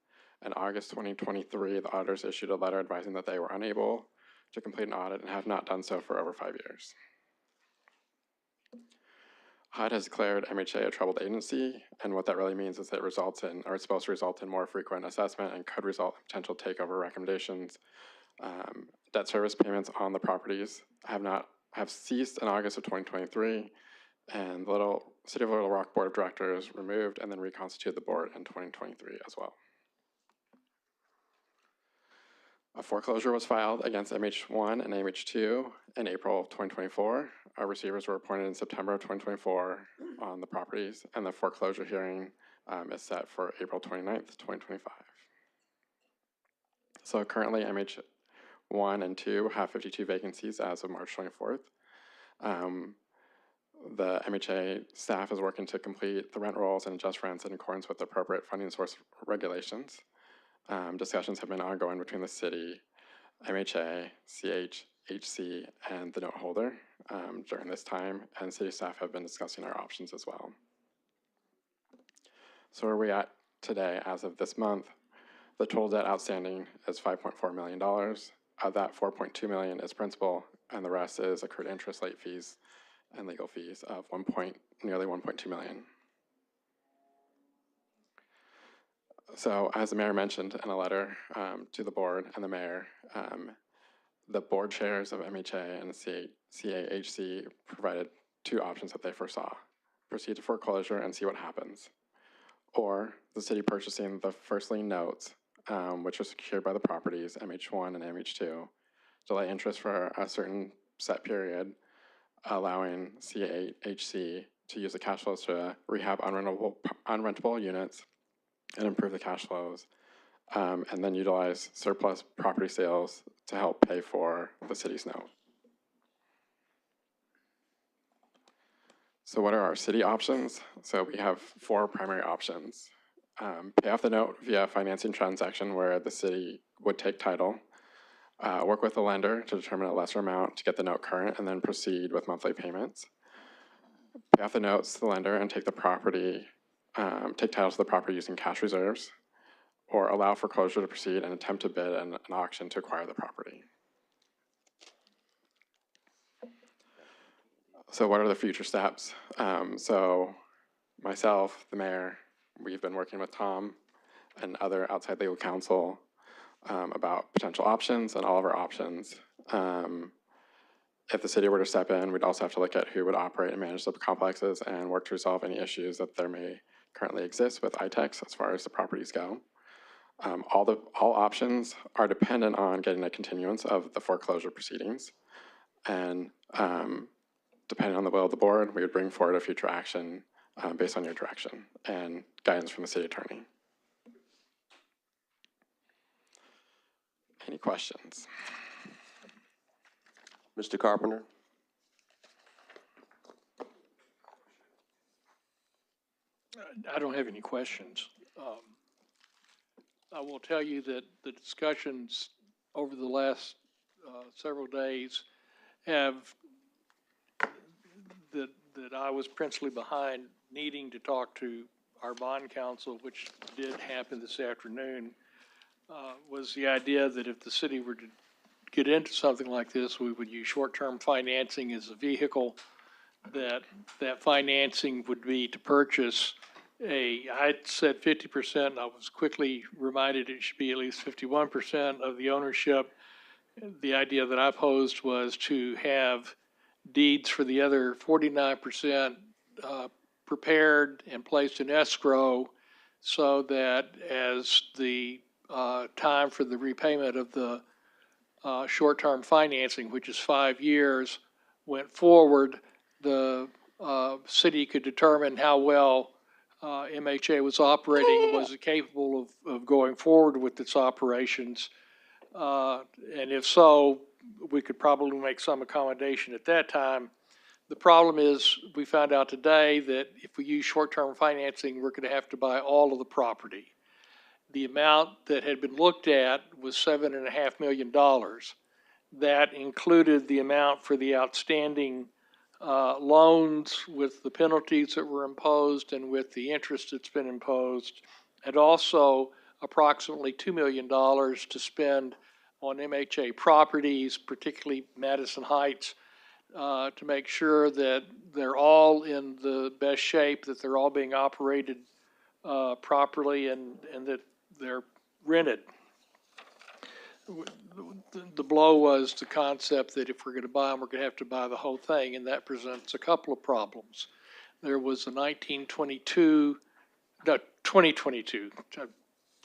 In August 2023, the auditors issued a letter advising that they were unable to complete an audit and have not done so for over 5 years. HUD has declared MHA a troubled agency, and what that really means is that it results in, or it's supposed to result in more frequent assessment and could result in potential takeover recommendations. Debt service payments on the properties have ceased in August of 2023, and the City of Little Rock Board of Directors removed and then reconstituted the board in 2023 as well. A foreclosure was filed against MH1 and MH2 in April of 2024. Our receivers were appointed in September of 2024 on the properties, and the foreclosure hearing is set for April 29th, 2025. So currently MH1 and 2 have 52 vacancies as of March 24th. The MHA staff is working to complete the rent rolls and adjust rents in accordance with appropriate funding source regulations. Discussions have been ongoing between the city, MHA, CHHC, and the note holder during this time, and city staff have been discussing our options as well. So where are we at today as of this month? The total debt outstanding is $5.4 million. Of that, $4.2 million is principal, and the rest is accrued interest, late fees, and legal fees of nearly $1.2 million. So as the mayor mentioned in a letter to the board and the mayor, the board chairs of MHA and CAHC provided two options that they foresaw: proceed to foreclosure and see what happens, or the city purchasing the first lien notes, which are secured by the properties, MH1 and MH2, delay interest for a certain set period, allowing CAHC to use the cash flows to rehab unrentable units and improve the cash flows, and then utilize surplus property sales to help pay for the city's note. So what are our city options? So we have four primary options. Pay off the note via financing transaction where the city would take title, work with the lender to determine a lesser amount to get the note current, and then proceed with monthly payments. Pay off the notes to the lender and take the property, take title to the property using cash reserves, or allow foreclosure to proceed and attempt to bid an auction to acquire the property. So what are the future steps? So myself, the mayor, we've been working with Tom and other outside legal counsel about potential options and all of our options. If the city were to step in, we'd also have to look at who would operate and manage the complexes and work to resolve any issues that there may currently exist with ITEX as far as the properties go. All options are dependent on getting a continuance of the foreclosure proceedings, and depending on the will of the board, we would bring forward a future action based on your direction and guidance from the city attorney. Any questions? Mr. Carpenter? I don't have any questions. I will tell you that the discussions over the last several days have, that I was principally behind needing to talk to our bond counsel, which did happen this afternoon, was the idea that if the city were to get into something like this, we would use short-term financing as a vehicle, that financing would be to purchase I said 50%, I was quickly reminded it should be at least 51% of the ownership. The idea that I posed was to have deeds for the other 49% prepared and placed in escrow, so that as the time for the repayment of the short-term financing, which is 5 years, went forward, the city could determine how well MHA was operating, was it capable of going forward with its operations, and if so, we could probably make some accommodation at that time. The problem is, we found out today that if we use short-term financing, we're going to have to buy all of the property. The amount that had been looked at was $7.5 million. That included the amount for the outstanding loans with the penalties that were imposed and with the interest that's been imposed, and also approximately $2 million to spend on MHA properties, particularly Madison Heights, to make sure that they're all in the best shape, that they're all being operated properly, and that they're rented. The blow was the concept that if we're going to buy them, we're going to have to buy the whole thing, and that presents a couple of problems. There was a 2022,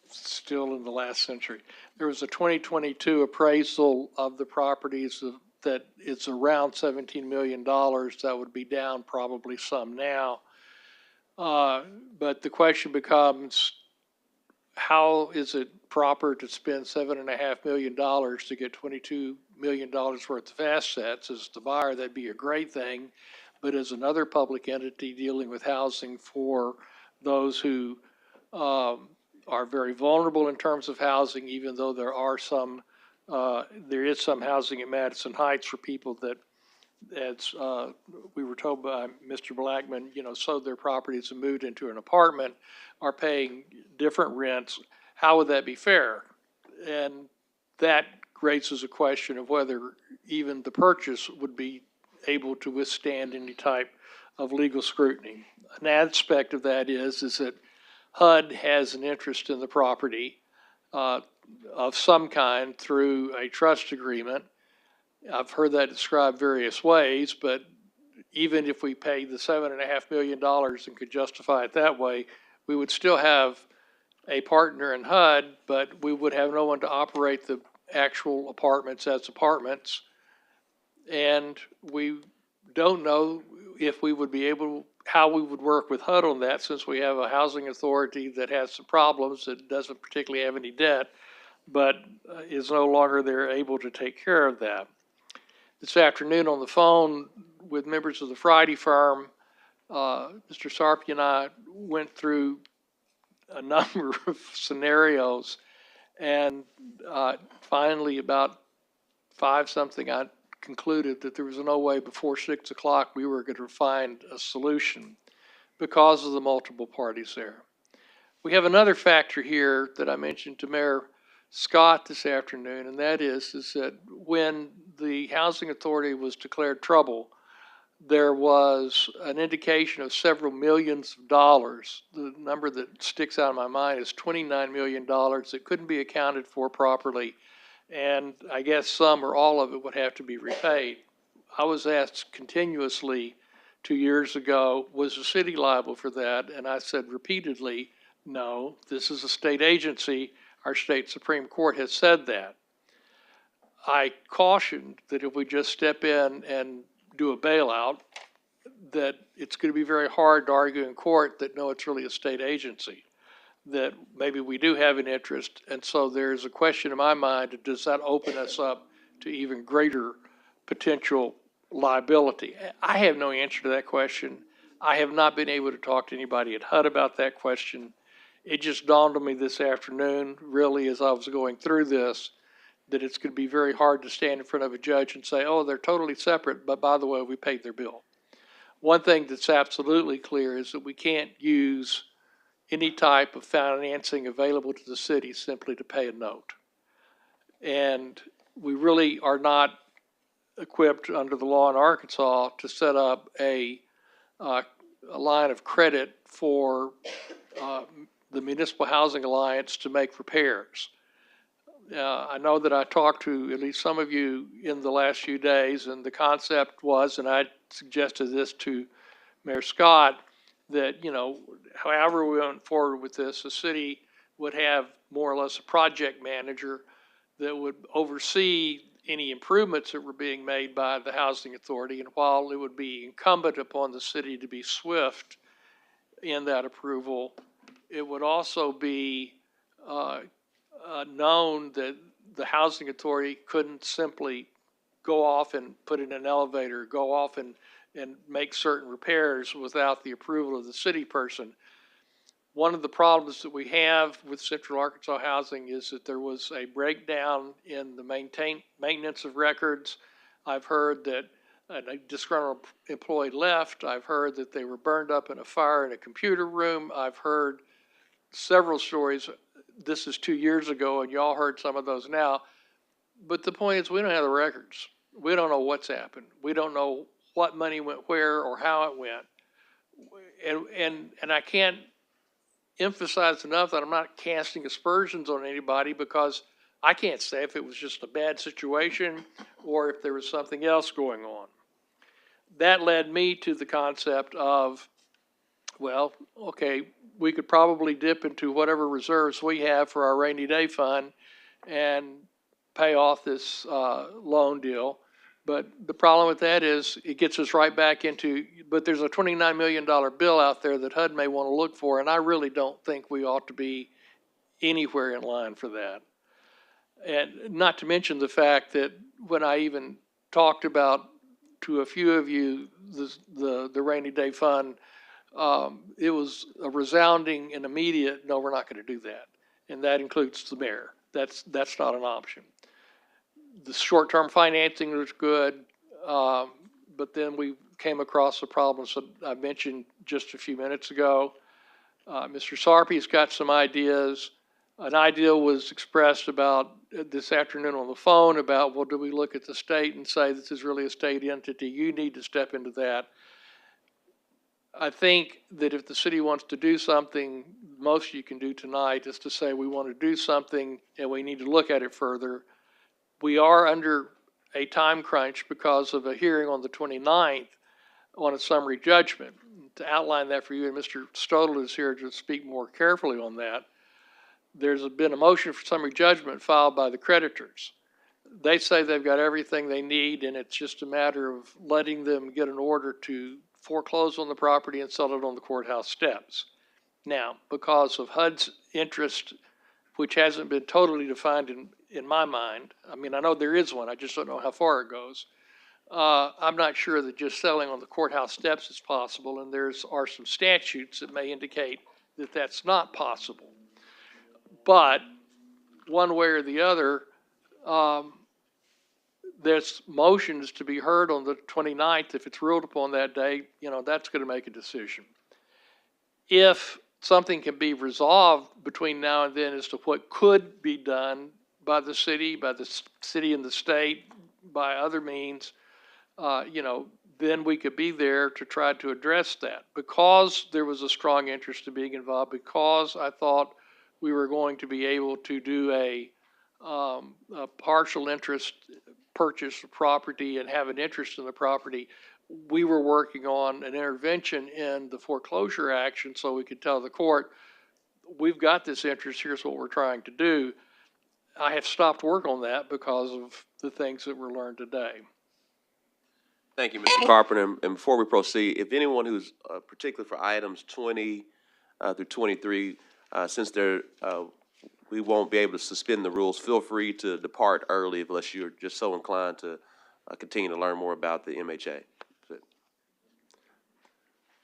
still in the last century. There was a 2022 appraisal of the properties that it's around $17 million. That would be down probably some now. But the question becomes, how is it proper to spend $7.5 million to get $22 million worth of assets? As the buyer, that'd be a great thing. But as another public entity dealing with housing for those who are very vulnerable in terms of housing, even though there is some housing in Madison Heights for people that, as we were told by Mr. Blackman, sold their properties and moved into an apartment, are paying different rents. How would that be fair? And that raises a question of whether even the purchase would be able to withstand any type of legal scrutiny. An aspect of that is that HUD has an interest in the property of some kind through a trust agreement. I've heard that described various ways, but even if we paid the $7.5 million and could justify it that way, we would still have a partner in HUD, but we would have no one to operate the actual apartments as apartments. And we don't know if we would be able, how we would work with HUD on that, since we have a housing authority that has some problems, that doesn't particularly have any debt, but is no longer there able to take care of that. This afternoon on the phone with members of the Friday firm, Mr. Sarpy and I went through a number of scenarios, and finally about 5-something, I concluded that there was no way before 6 o'clock we were going to find a solution because of the multiple parties there. We have another factor here that I mentioned to Mayor Scott this afternoon, and that is that when the housing authority was declared trouble, there was an indication of several millions of dollars. The number that sticks out in my mind is $29 million that couldn't be accounted for properly, and I guess some or all of it would have to be repaid. I was asked continuously 2 years ago, was the city liable for that? And I said repeatedly, no, this is a state agency. Our state Supreme Court has said that. I cautioned that if we just step in and do a bailout, that it's going to be very hard to argue in court that no, it's really a state agency, that maybe we do have an interest. And so there's a question in my mind, does that open us up to even greater potential liability? I have no answer to that question. I have not been able to talk to anybody at HUD about that question. It just dawned on me this afternoon, really, as I was going through this, that it's going to be very hard to stand in front of a judge and say, oh, they're totally separate, but by the way, we paid their bill. One thing that's absolutely clear is that we can't use any type of financing available to the city simply to pay a note. And we really are not equipped under the law in Arkansas to set up a line of credit for the Municipal Housing Alliance to make repairs. I know that I talked to at least some of you in the last few days, and the concept was, and I suggested this to Mayor Scott, that, however we went forward with this, the city would have more or less a project manager that would oversee any improvements that were being made by the housing authority. And while it would be incumbent upon the city to be swift in that approval, it would also be known that the housing authority couldn't simply go off and put in an elevator, go off and make certain repairs without the approval of the city person. One of the problems that we have with Central Arkansas Housing is that there was a breakdown in the maintenance of records. I've heard that a disgruntled employee left. I've heard that they were burned up in a fire in a computer room. I've heard several stories. This is 2 years ago, and y'all heard some of those now. But the point is, we don't have the records. We don't know what's happened. We don't know what money went where or how it went. And I can't emphasize enough that I'm not casting aspersions on anybody, because I can't say if it was just a bad situation or if there was something else going on. That led me to the concept of, well, okay, we could probably dip into whatever reserves we have for our rainy day fund and pay off this loan deal. But the problem with that is it gets us right back into, but there's a $29 million bill out there that HUD may want to look for, and I really don't think we ought to be anywhere in line for that. And not to mention the fact that when I even talked about to a few of you the rainy day fund, it was a resounding and immediate, no, we're not going to do that. And that includes the mayor. That's not an option. The short-term financing was good, but then we came across the problems that I mentioned just a few minutes ago. Mr. Sarpy's got some ideas. An idea was expressed about this afternoon on the phone about, well, do we look at the state and say this is really a state entity? You need to step into that. I think that if the city wants to do something, most you can do tonight is to say we want to do something and we need to look at it further. We are under a time crunch because of a hearing on the 29th on a summary judgment. To outline that for you, and Mr. Stodel is here to speak more carefully on that, there's been a motion for summary judgment filed by the creditors. They say they've got everything they need, and it's just a matter of letting them get an order to foreclose on the property and sell it on the courthouse steps. Now, because of HUD's interest, which hasn't been totally defined in my mind, I mean, I know there is one, I just don't know how far it goes. I'm not sure that just selling on the courthouse steps is possible, and there are some statutes that may indicate that that's not possible. But one way or the other, there's motions to be heard on the 29th. If it's ruled upon that day, that's going to make a decision. If something can be resolved between now and then as to what could be done by the city and the state, by other means, then we could be there to try to address that. Because there was a strong interest in being involved, because I thought we were going to be able to do a partial interest purchase of property and have an interest in the property, we were working on an intervention in the foreclosure action so we could tell the court, we've got this interest, here's what we're trying to do. I have stopped work on that because of the things that were learned today. Thank you, Mr. Carpenter. And before we proceed, if anyone who's particularly for items 20 through 23, since we won't be able to suspend the rules, feel free to depart early unless you're just so inclined to continue to learn more about the MHA.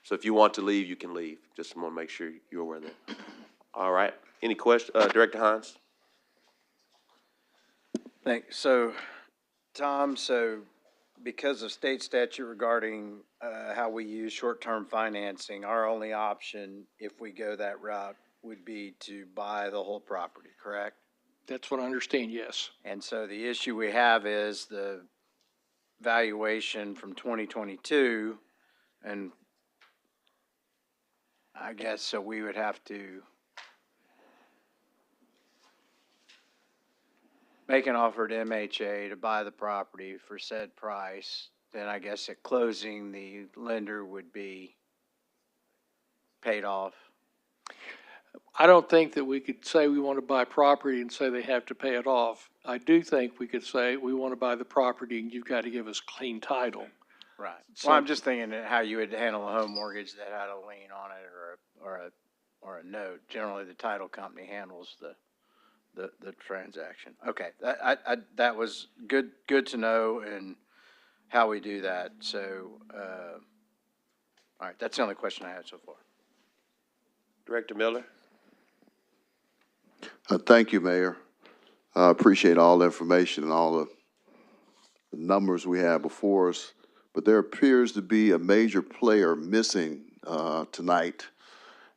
So if you want to leave, you can leave. Just want to make sure you're aware of that. All right. Any questions? Director Hines? Thanks. So, Tom, because of state statute regarding how we use short-term financing, our only option, if we go that route, would be to buy the whole property, correct? That's what I understand, yes. And so the issue we have is the valuation from 2022, and I guess so we would have to make an offer to MHA to buy the property for said price. Then I guess at closing, the lender would be paid off. I don't think that we could say we want to buy property and say they have to pay it off. I do think we could say we want to buy the property and you've got to give us clean title. Right. So, Well, I'm just thinking how you would handle a home mortgage that had a lien on it or a note. Generally, the title company handles the transaction. Okay, that was good to know and how we do that. So, all right, that's the only question I had so far. Director Miller? Thank you, Mayor. I appreciate all the information and all the numbers we have before us. but there appears to be a major player missing tonight,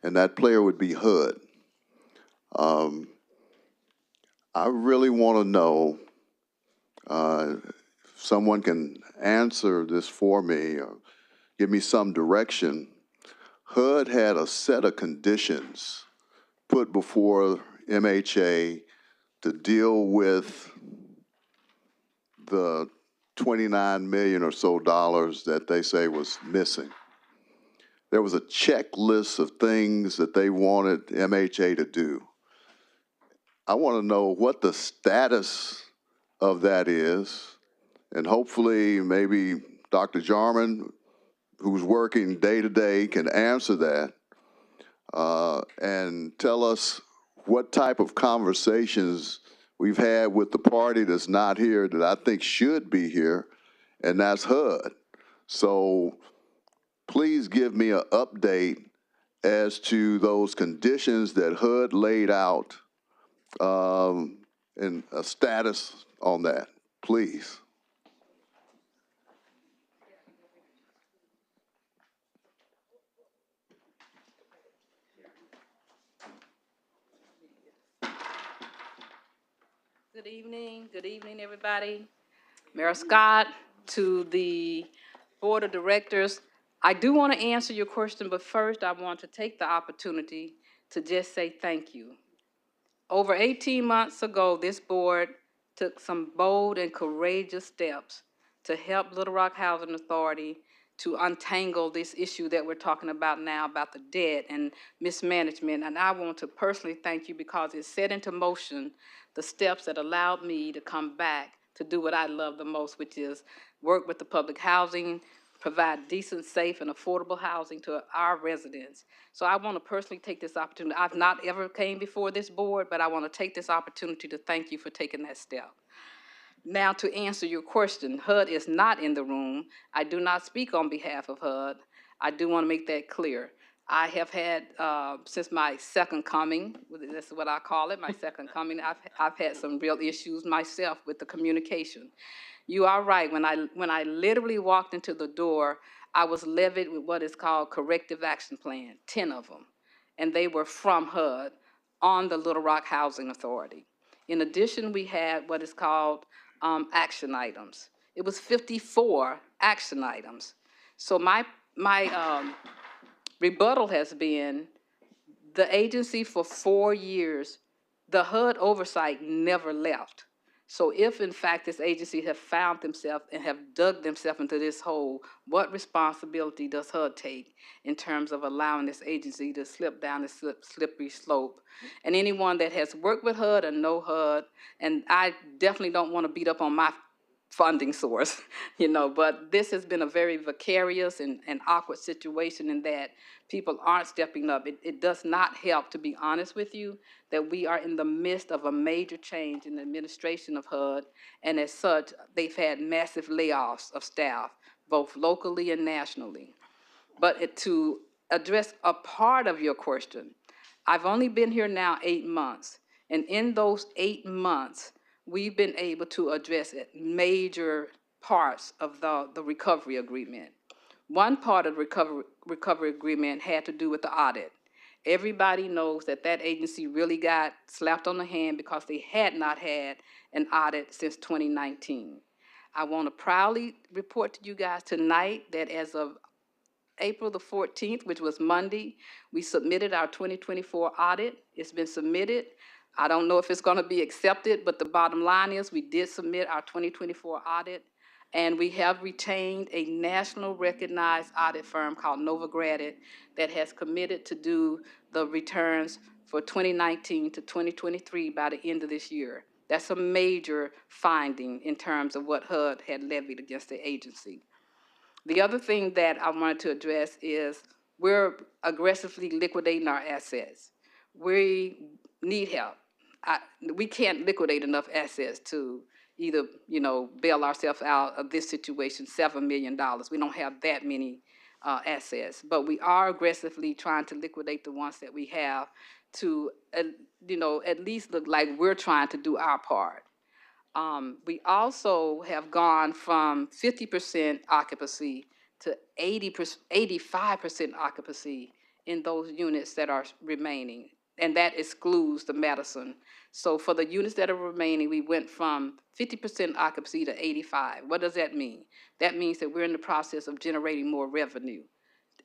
and that player would be HUD. I really want to know if someone can answer this for me or give me some direction. HUD had a set of conditions put before MHA to deal with the 29 million or so dollars that they say was missing. There was a checklist of things that they wanted MHA to do. I want to know what the status of that is, and hopefully maybe Dr. Jarman, who's working day to day, can answer that and tell us what type of conversations we've had with the party that's not here that I think should be here, and that's HUD. So please give me an update as to those conditions that HUD laid out and a status on that, please. Good evening, everybody. Mayor Scott, to the Board of Directors. I do want to answer your question, but first I want to take the opportunity to just say thank you. Over 18 months ago, this board took some bold and courageous steps to help Little Rock Housing Authority to untangle this issue that we're talking about now about the debt and mismanagement. And I want to personally thank you because it set into motion the steps that allowed me to come back to do what I love the most, which is work with the public housing, provide decent, safe, and affordable housing to our residents. So I want to personally take this opportunity. I've not ever came before this board, but I want to take this opportunity to thank you for taking that step. Now, to answer your question, HUD is not in the room. I do not speak on behalf of HUD. I do want to make that clear. I have had, since my second coming, this is what I call it, my second coming, I've had some real issues myself with the communication. You are right. When I literally walked into the door, I was levied with what is called corrective action plan, 10 of them, and they were from HUD on the Little Rock Housing Authority. In addition, we had what is called action items. It was 54 action items. So my rebuttal has been the agency for 4 years, the HUD oversight never left. So if in fact this agency have found themselves and have dug themselves into this hole, what responsibility does HUD take in terms of allowing this agency to slip down this slippery slope? And anyone that has worked with HUD and know HUD, and I definitely don't want to beat up on my funding source, but this has been a very vicarious and awkward situation in that people aren't stepping up. It does not help, to be honest with you, that we are in the midst of a major change in the administration of HUD, and as such, they've had massive layoffs of staff, both locally and nationally. But to address a part of your question, I've only been here now 8 months, and in those 8 months, we've been able to address major parts of the recovery agreement. One part of the recovery agreement had to do with the audit. Everybody knows that agency really got slapped on the hand because they had not had an audit since 2019. I want to proudly report to you guys tonight that as of April the 14th, which was Monday, we submitted our 2024 audit. It's been submitted. I don't know if it's going to be accepted, but the bottom line is we did submit our 2024 audit, and we have retained a national recognized audit firm called Novogradit that has committed to do the returns for 2019 to 2023 by the end of this year. That's a major finding in terms of what HUD had levied against the agency. The other thing that I wanted to address is we're aggressively liquidating our assets. We need help. We can't liquidate enough assets to either, bail ourselves out of this situation, $7 million. We don't have that many assets, but we are aggressively trying to liquidate the ones that we have to, at least look like we're trying to do our part. We also have gone from 50% occupancy to 85% occupancy in those units that are remaining, and that excludes the Madison. So for the units that are remaining, we went from 50% occupancy to 85. What does that mean? That means that we're in the process of generating more revenue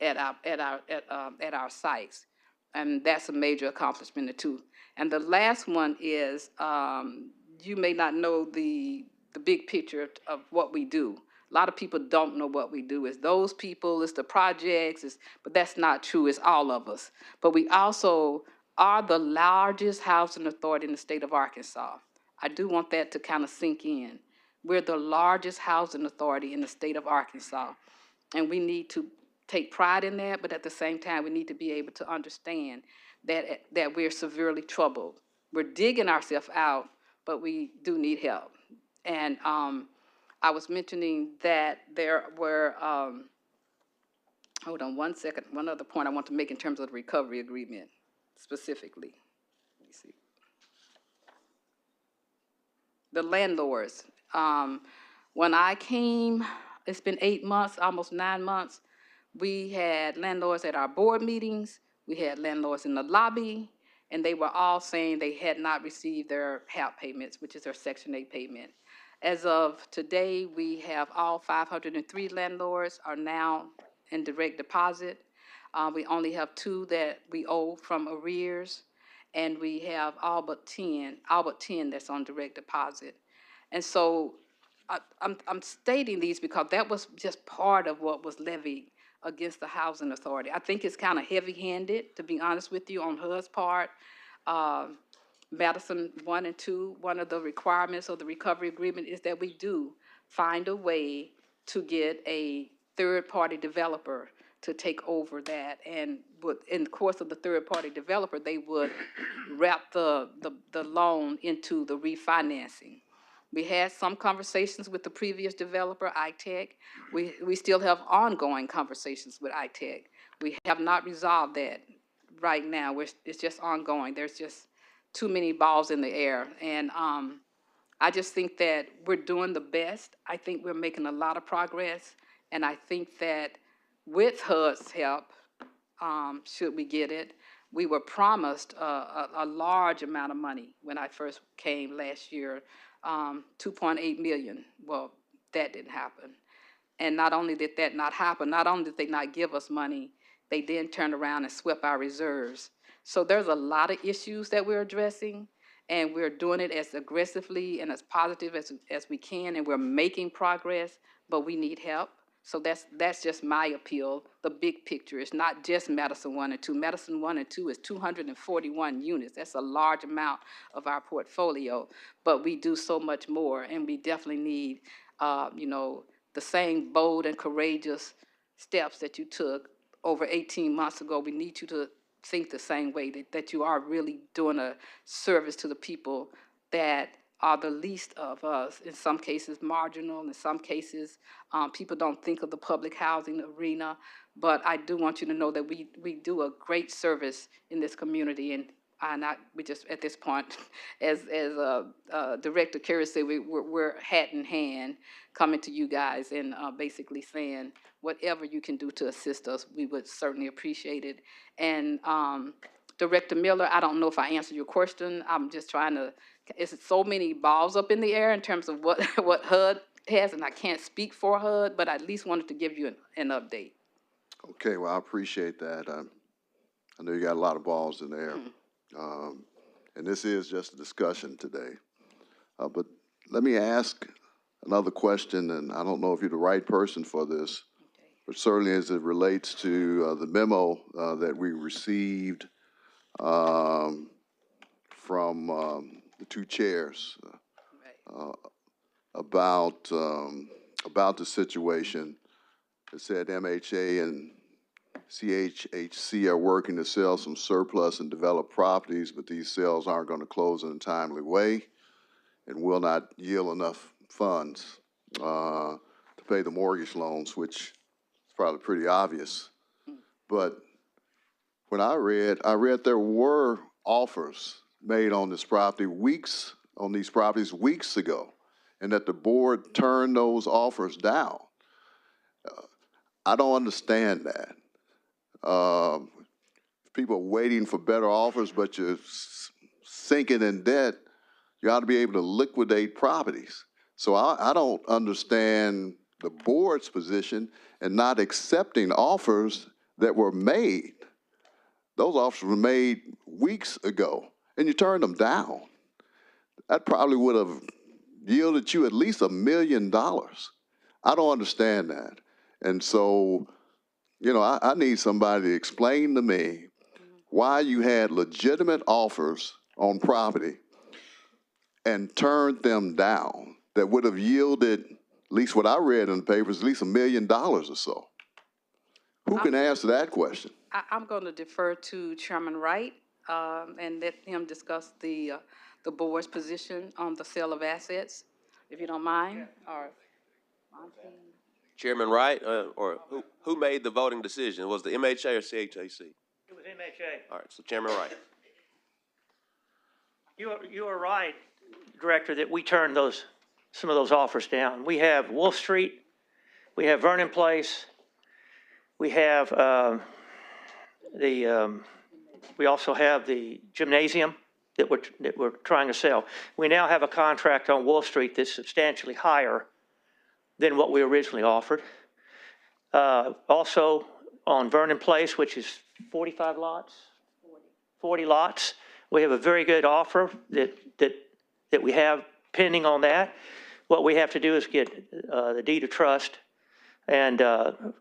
at our sites, and that's a major accomplishment too. And the last one is, you may not know the big picture of what we do. A lot of people don't know what we do. It's those people, it's the projects, but that's not true. It's all of us. But we also are the largest housing authority in the state of Arkansas. I do want that to kind of sink in. We're the largest housing authority in the state of Arkansas, and we need to take pride in that, but at the same time, we need to be able to understand that we're severely troubled. We're digging ourselves out, but we do need help. And I was mentioning that there were, hold on one second, one other point I want to make in terms of the recovery agreement specifically. Let me see. The landlords. When I came, it's been 8 months, almost 9 months, we had landlords at our board meetings, we had landlords in the lobby, and they were all saying they had not received their HAP payments, which is their Section 8 payment. As of today, we have all 503 landlords are now in direct deposit. We only have 2 that we owe from arrears, and we have all but 10 that's on direct deposit. And so I'm stating these because that was just part of what was levied against the housing authority. I think it's kind of heavy-handed, to be honest with you, on HUD's part. Madison 1 and 2, one of the requirements of the recovery agreement is that we do find a way to get a third-party developer to take over that. And in the course of the third-party developer, they would wrap the loan into the refinancing. We had some conversations with the previous developer, ITech. We still have ongoing conversations with ITech. We have not resolved that right now. It's just ongoing. There's just too many balls in the air. And I just think that we're doing the best. I think we're making a lot of progress. And I think that with HUD's help, should we get it, we were promised a large amount of money when I first came last year. 2.8 million. Well, that didn't happen. And not only did that not happen, not only did they not give us money, they then turned around and swept our reserves. So there's a lot of issues that we're addressing, and we're doing it as aggressively and as positive as we can, and we're making progress, but we need help. So that's just my appeal. The big picture is not just Madison 1 and 2. Madison 1 and 2 is 241 units. That's a large amount of our portfolio, but we do so much more, and we definitely need, the same bold and courageous steps that you took over 18 months ago. We need you to think the same way, that you are really doing a service to the people that are the least of us, in some cases marginal, in some cases people don't think of the public housing arena, but I do want you to know that we do a great service in this community, and we just, at this point, as Director Carey said, we're hat in hand coming to you guys and basically saying whatever you can do to assist us, we would certainly appreciate it. And Director Miller, I don't know if I answered your question. I'm just trying to, it's so many balls up in the air in terms of what HUD has, and I can't speak for HUD, but I at least wanted to give you an update. Okay, well, I appreciate that. I know you got a lot of balls in the air. And this is just a discussion today. But let me ask another question, and I don't know if you're the right person for this, but certainly as it relates to the memo that we received from the 2 chairs about the situation. It said MHA and CHHC are working to sell some surplus and developed properties, but these sales aren't going to close in a timely way and will not yield enough funds to pay the mortgage loans, which is probably pretty obvious. But when I read there were offers made on this property weeks ago. and that the board turned those offers down. I don't understand that. People are waiting for better offers, but you're sinking in debt. You ought to be able to liquidate properties. So I don't understand the board's position in not accepting offers that were made. Those offers were made weeks ago, and you turned them down. That probably would have yielded you at least $1 million. I don't understand that. And so, you know, I need somebody to explain to me why you had legitimate offers on property and turned them down that would have yielded, at least what I read in the papers, at least $1 million or so. Who can answer that question? I'm going to defer to Chairman Wright and let him discuss the board's position on the sale of assets, if you don't mind. Or Chairman Wright, or who made the voting decision? Was the MHA or CHAC? It was MHA. All right, so Chairman Wright. You are right, Director, that we turned some of those offers down. We have Wolf Street, we have Vernon Place, we have we also have the gymnasium that we're trying to sell. We now have a contract on Wolf Street that's substantially higher than what we originally offered. Also on Vernon Place, which is 45 lots, 40 lots. We have a very good offer that we have pending on that. What we have to do is get the deed of trust and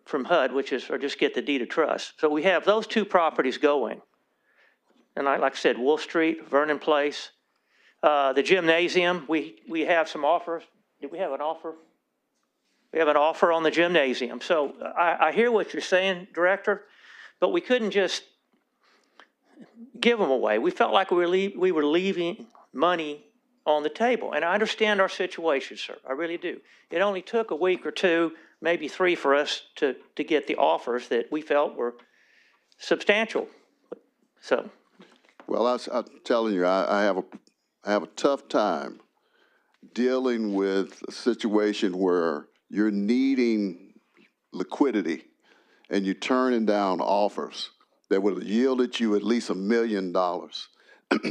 from HUD, or just get the deed of trust. So we have those two properties going. And like I said, Wolf Street, Vernon Place, the gymnasium, we have some offers. Did we have an offer? We have an offer on the gymnasium. So I hear what you're saying, Director, but we couldn't just give them away. We felt like we were leaving money on the table. And I understand our situation, sir. I really do. It only took a week or two, maybe 3 for us to get the offers that we felt were substantial. So. Well, I'm telling you, I have a tough time dealing with a situation where you're needing liquidity and you're turning down offers that would have yielded you at least $1 million.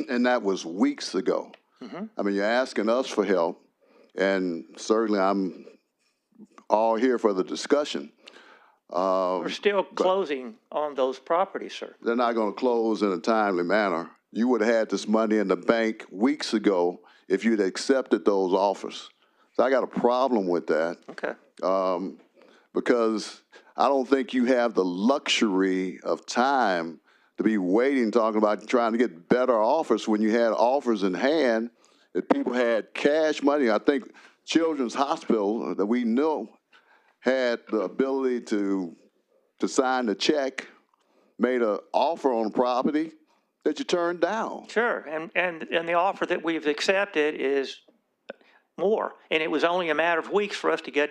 And that was weeks ago. Mm-hmm. I mean, you're asking us for help, and certainly I'm all here for the discussion. We're still closing on those properties, sir. They're not going to close in a timely manner. You would have had this money in the bank weeks ago if you'd accepted those offers. So I got a problem with that. Okay. Because I don't think you have the luxury of time to be waiting, talking about trying to get better offers when you had offers in hand, that people had cash money. I think Children's Hospital that we know had the ability to sign the check, made an offer on property that you turned down. Sure, and the offer that we've accepted is more, and it was only a matter of weeks for us to get,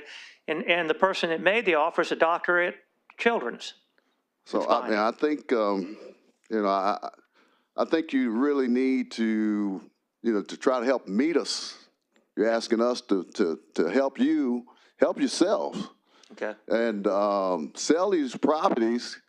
and the person that made the offer is a doctor at Children's. So I mean, I think I think you really need to to try to help meet us. You're asking us to help you help yourself. Okay. And sell these properties,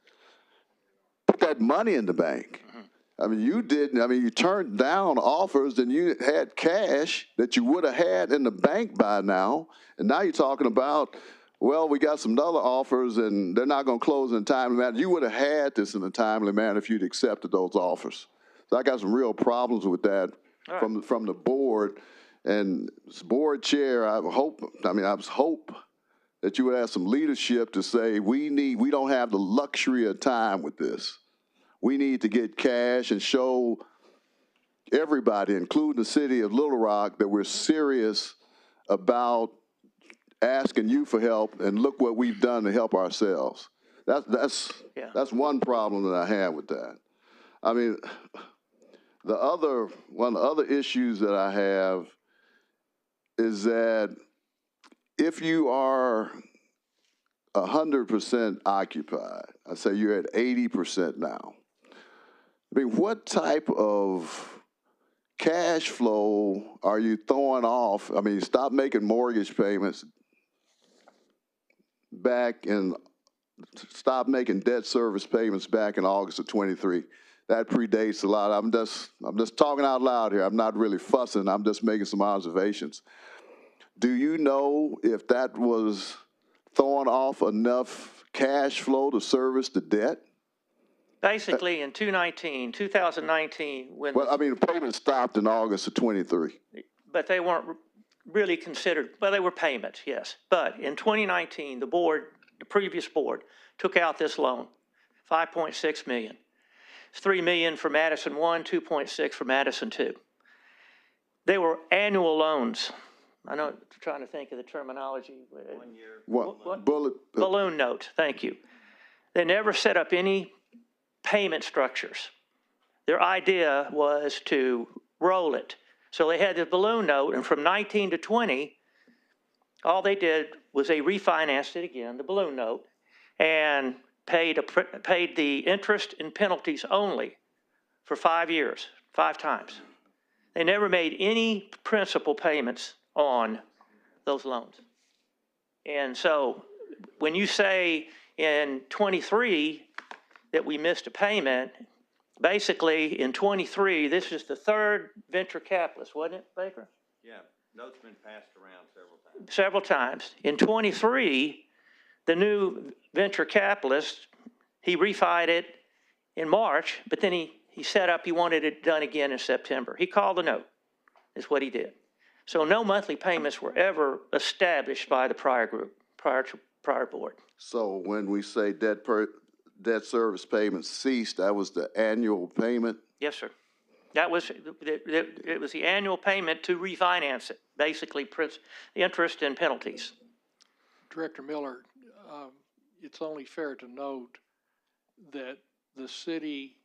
put that money in the bank. Mm-hmm. I mean, you didn't. I mean, you turned down offers and you had cash that you would have had in the bank by now. And now you're talking about, well, we got some other offers and they're not going to close in a timely manner. You would have had this in a timely manner if you'd accepted those offers. So I got some real problems with that from the board. And as board chair, I hope that you would have some leadership to say, we don't have the luxury of time with this. We need to get cash and show everybody, including the city of Little Rock, that we're serious about asking you for help, and look what we've done to help ourselves. That's one problem that I have with that. I mean, one of the other issues that I have is that if you are 100% occupied, I say you're at 80% now. I mean, what type of cash flow are you throwing off? I mean, stop making mortgage payments back in, stop making debt service payments back in August of 23. That predates a lot. I'm just talking out loud here. I'm not really fussing. I'm just making some observations. Do you know if that was throwing off enough cash flow to service the debt? Basically, in 2019, Well, I mean, the payment stopped in August of 23. but they weren't really considered, well, they were payments, yes. But in 2019, the previous board, took out this loan, $5.6 million. It's $3 million for Madison 1, 2.6 for Madison 2. They were annual loans. I know, trying to think of the terminology. 1 year. What? Balloon note, thank you. They never set up any payment structures. Their idea was to roll it. So they had the balloon note, and from 19 to 20, all they did was they refinanced it again, the balloon note, and paid the interest and penalties only for 5 years, 5 times. They never made any principal payments on those loans. And so when you say in 23 that we missed a payment, basically in 23, this is the third venture capitalist, wasn't it, Baker? Yeah, note's been passed around several times. Several times. In 23, the new venture capitalist, he refied it in March, but then he set up, he wanted it done again in September. He called the note, is what he did. So no monthly payments were ever established by the prior group, prior board. So when we say debt service payments ceased, that was the annual payment? Yes, sir. That was, it was the annual payment to refinance it, basically interest and penalties. Director Miller, it's only fair to note that the city,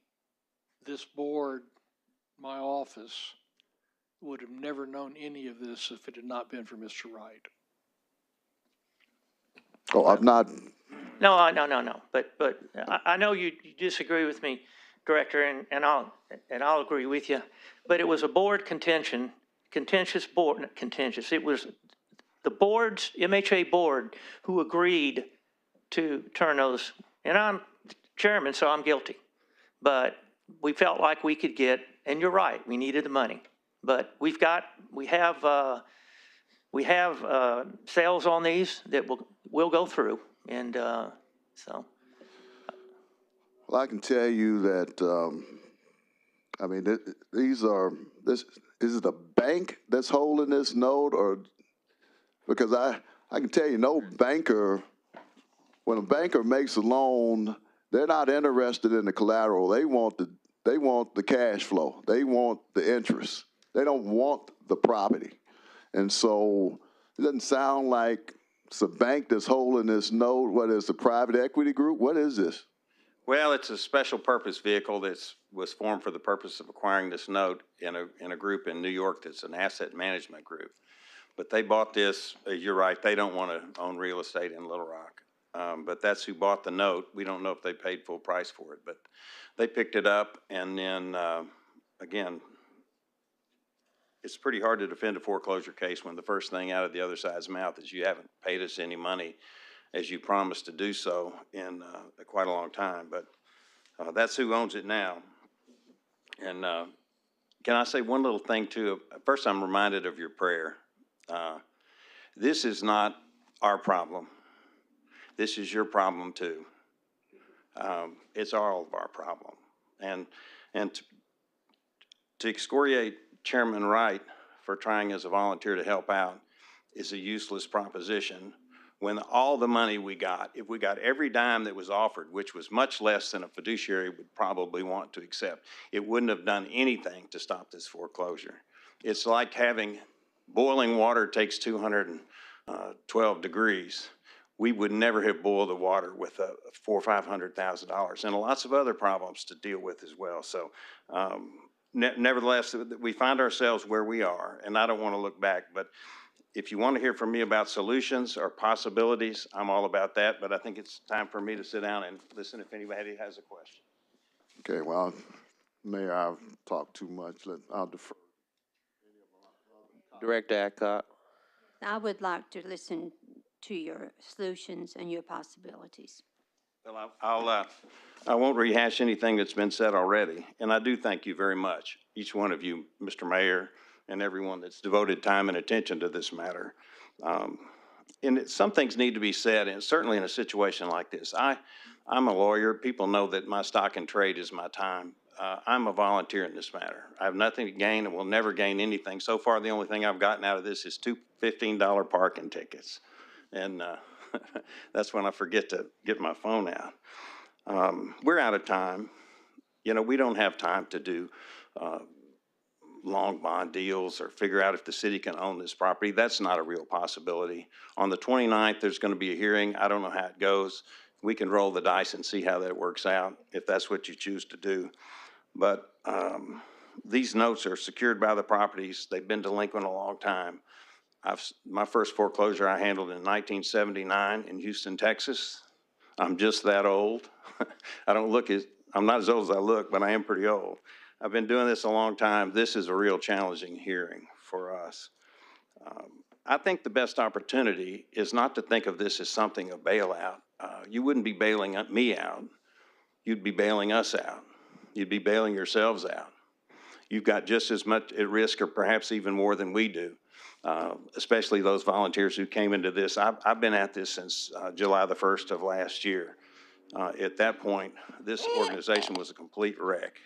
this board, my office, would have never known any of this if it had not been for Mr. Wright. Oh, I'm not. No. But I know you disagree with me, Director, and I'll agree with you. But it was a board contentious board, not contentious. It was the board's, MHA board, who agreed to turn those, and I'm chairman, so I'm guilty. But we felt like we could get, and you're right, we needed the money. But we have sales on these that will go through, and so. Well, I can tell you that, I mean, is it a bank that's holding this note, or, because I can tell you, no banker, when a banker makes a loan, they're not interested in the collateral. They want the cash flow. They want the interest. They don't want the property. And so it doesn't sound like it's a bank that's holding this note. What is the private equity group? What is this? Well, it's a special purpose vehicle that was formed for the purpose of acquiring this note in a group in New York that's an asset management group. But they bought this, you're right, they don't want to own real estate in Little Rock. But that's who bought the note. We don't know if they paid full price for it, but they picked it up, and then, again, it's pretty hard to defend a foreclosure case when the first thing out of the other side's mouth is you haven't paid us any money as you promised to do so in quite a long time. But that's who owns it now. And can I say one little thing too? First, I'm reminded of your prayer. This is not our problem. This is your problem too. It's all of our problem. And to excoriate Chairman Wright for trying as a volunteer to help out is a useless proposition when all the money we got, if we got every dime that was offered, which was much less than a fiduciary would probably want to accept, it wouldn't have done anything to stop this foreclosure. It's like having boiling water takes 212 degrees. We would never have boiled the water with $400,000 or $500,000, and lots of other problems to deal with as well. So nevertheless, we find ourselves where we are, and I don't want to look back, but if you want to hear from me about solutions or possibilities, I'm all about that, but I think it's time for me to sit down and listen if anybody has a question. Okay, well, Mayor, I've talked too much. I'll defer. Director Adcock. I would like to listen to your solutions and your possibilities. Well, I won't rehash anything that's been said already, and I do thank you very much, each one of you, Mr. Mayor, and everyone that's devoted time and attention to this matter. Some things need to be said, and certainly in a situation like this. I'm a lawyer. People know that my stock and trade is my time. I'm a volunteer in this matter. I have nothing to gain and will never gain anything. So far, the only thing I've gotten out of this is two $15 parking tickets. And that's when I forget to get my phone out. We're out of time. You know, we don't have time to do long bond deals or figure out if the city can own this property. That's not a real possibility. On the 29th, there's going to be a hearing. I don't know how it goes. We can roll the dice and see how that works out, if that's what you choose to do. But these notes are secured by the properties. They've been delinquent a long time. My first foreclosure I handled in 1979 in Houston, Texas. I'm just that old. I'm not as old as I look, but I am pretty old. I've been doing this a long time. This is a real challenging hearing for us. I think the best opportunity is not to think of this as something, a bailout. You wouldn't be bailing me out. You'd be bailing us out. You'd be bailing yourselves out. You've got just as much at risk or perhaps even more than we do, especially those volunteers who came into this. I've been at this since July the 1st of last year. At that point, this organization was a complete wreck.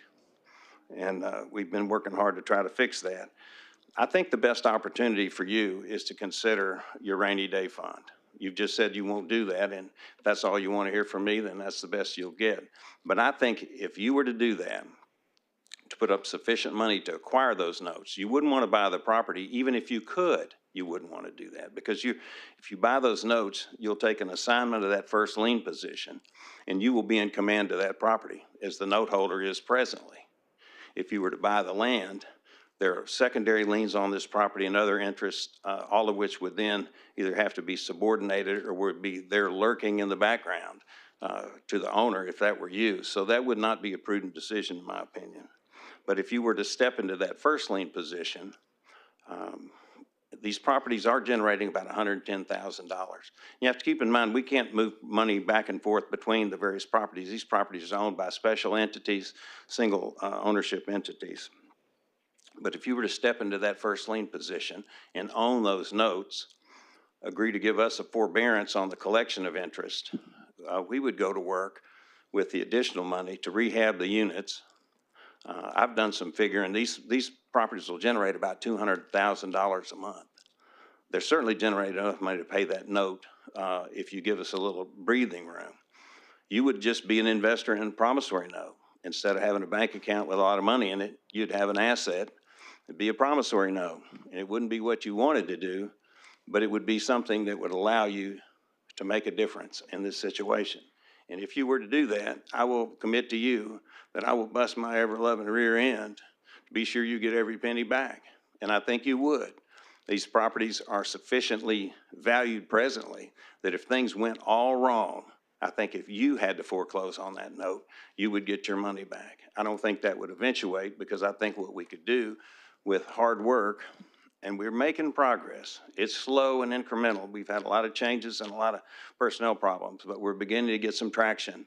And we've been working hard to try to fix that. I think the best opportunity for you is to consider your rainy day fund. You've just said you won't do that, and if that's all you want to hear from me, then that's the best you'll get. But I think if you were to do that, to put up sufficient money to acquire those notes, you wouldn't want to buy the property. Even if you could, you wouldn't want to do that, because if you buy those notes, you'll take an assignment of that first lien position, and you will be in command of that property as the note holder is presently. If you were to buy the land, there are secondary liens on this property and other interests, all of which would then either have to be subordinated or would be there lurking in the background to the owner if that were you. So that would not be a prudent decision, in my opinion. But if you were to step into that first lien position, these properties are generating about $110,000. You have to keep in mind, we can't move money back and forth between the various properties. These properties are owned by special entities, single ownership entities. But if you were to step into that first lien position and own those notes, agree to give us a forbearance on the collection of interest, we would go to work with the additional money to rehab the units. I've done some figuring. These properties will generate about $200,000 a month. They're certainly generating enough money to pay that note if you give us a little breathing room. You would just be an investor in a promissory note. Instead of having a bank account with a lot of money in it, you'd have an asset. It'd be a promissory note. And it wouldn't be what you wanted to do, but it would be something that would allow you to make a difference in this situation. And if you were to do that, I will commit to you that I will bust my ever-loving rear end to be sure you get every penny back. And I think you would. These properties are sufficiently valued presently that if things went all wrong, I think if you had to foreclose on that note, you would get your money back. I don't think that would eventuate, because I think what we could do with hard work, and we're making progress. It's slow and incremental. We've had a lot of changes and a lot of personnel problems, but we're beginning to get some traction.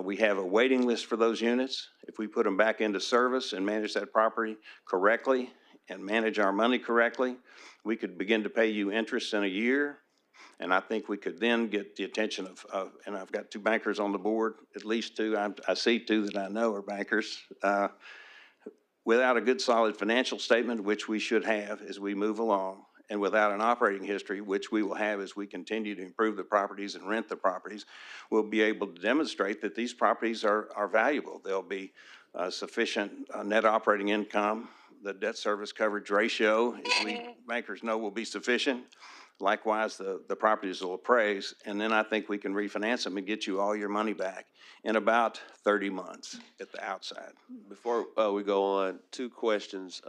We have a waiting list for those units. If we put them back into service and manage that property correctly and manage our money correctly, we could begin to pay you interest in a year. And I think we could then get the attention of and I've got two bankers on the board, at least two. I see two that I know are bankers. Without a good solid financial statement, which we should have as we move along, and without an operating history, which we will have as we continue to improve the properties and rent the properties, we'll be able to demonstrate that these properties are valuable. There'll be sufficient net operating income. The debt service coverage ratio, as we bankers know, will be sufficient. Likewise, the properties will appraise, and then I think we can refinance them and get you all your money back in about 30 months at the outside. Before we go on, two questions.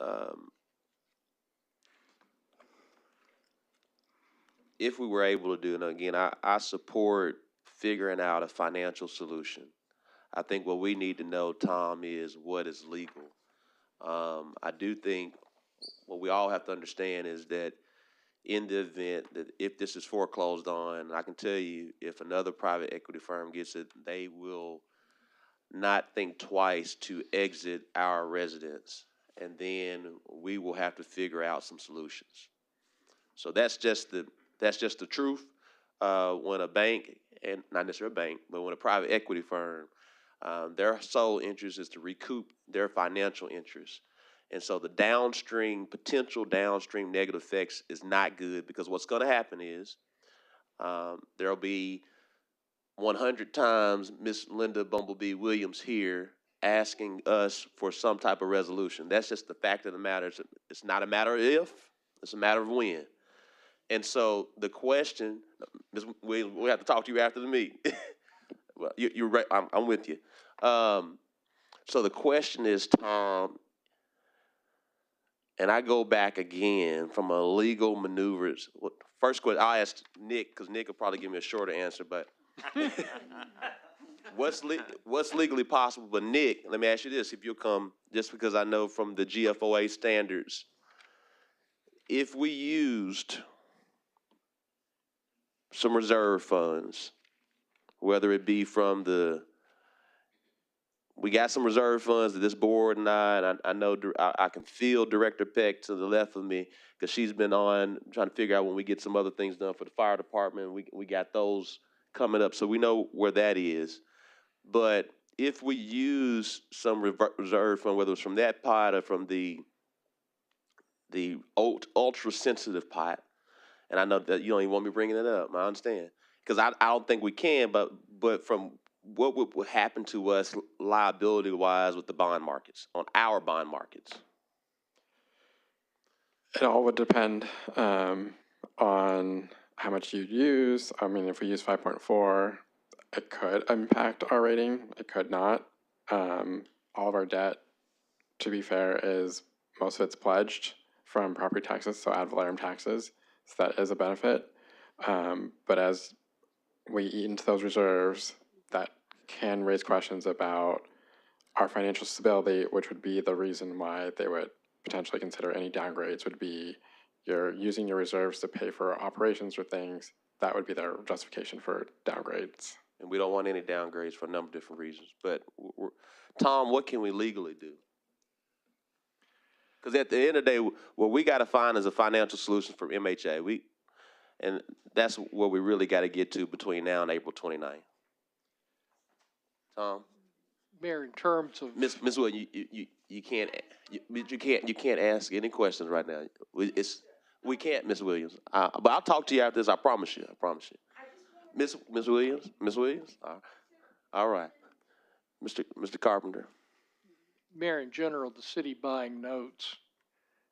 If we were able to do it, and again, I support figuring out a financial solution. I think what we need to know, Tom, is what is legal. I do think what we all have to understand is that in the event that if this is foreclosed on, I can tell you, if another private equity firm gets it, they will not think twice to exit our residents. And then we will have to figure out some solutions. So that's just the truth. When a bank, and not necessarily a bank, but when a private equity firm, their sole interest is to recoup their financial interest. And so the potential downstream negative effects is not good, because what's going to happen is there'll be 100 times Miss Linda Bumblebee Williams here asking us for some type of resolution. That's just the fact of the matter. It's not a matter of if, it's a matter of when. And so the question, Ms. Williams, we'll have to talk to you after the meeting. Well, you're right. I'm with you. So the question is, Tom, and I go back again from a legal maneuvers. First question, I'll ask Nick, because Nick will probably give me a shorter answer, but what's legally possible? But Nick, let me ask you this, if you'll come, just because I know from the GFOA standards, if we used some reserve funds, whether it be from we got some reserve funds that this board and I know I can feel Director Peck to the left of me, because she's been on trying to figure out when we get some other things done for the fire department. We got those coming up, so we know where that is. But if we use some reserve fund, whether it's from that pot or from the ultra sensitive pot, and I know that you don't even want me bringing it up, I understand, because I don't think we can, but from what would happen to us liability-wise with the bond markets, on our bond markets? It all would depend on how much you'd use. I mean, if we use 5.4, it could impact our rating. It could not. All of our debt, to be fair, most of it's pledged from property taxes, so ad valorem taxes. So that is a benefit. But as we eat into those reserves, that can raise questions about our financial stability, which would be the reason why they would potentially consider any downgrades. Would be you're using your reserves to pay for operations or things. That would be their justification for downgrades. And we don't want any downgrades for a number of different reasons. But Tom, what can we legally do? Because at the end of the day, what we got to find is a financial solution for MHA. And that's where we really got to get to between now and April 29th. Tom? Mayor, in terms of Ms. Wood, you can't ask any questions right now. We can't, Ms. Williams. But I'll talk to you after this. I promise you. Ms. Williams. All right. Mr. Carpenter. Mayor, in general, the city buying notes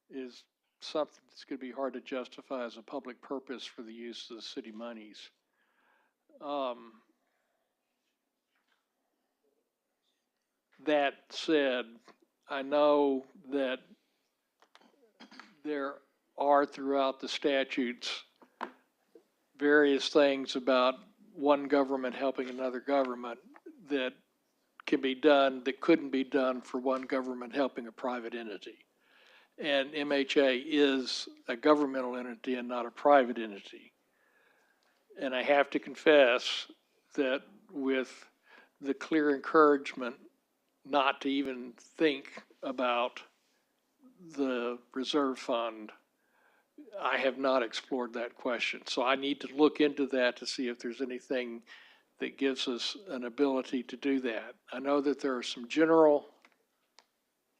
is something that's going to be hard to justify as a public purpose for the use of the city monies. That said, I know that there are throughout the statutes various things about one government helping another government that can be done that couldn't be done for one government helping a private entity. And MHA is a governmental entity and not a private entity. And I have to confess that with the clear encouragement not to even think about the reserve fund, I have not explored that question. So I need to look into that to see if there's anything that gives us an ability to do that. I know that there are some general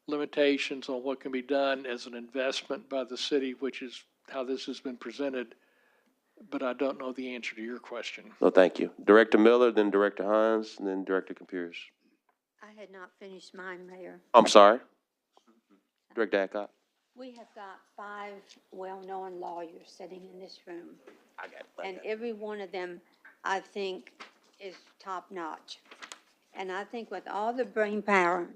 limitations on what can be done as an investment by the city, which is how this has been presented, but I don't know the answer to your question. No, thank you. Director Miller, then Director Hines, and then Director Compiers. I had not finished mine, Mayor. I'm sorry. Director Adcock. We have got 5 well-known lawyers sitting in this room. I got it. And every one of them, I think, is top-notch. And I think with all the brain power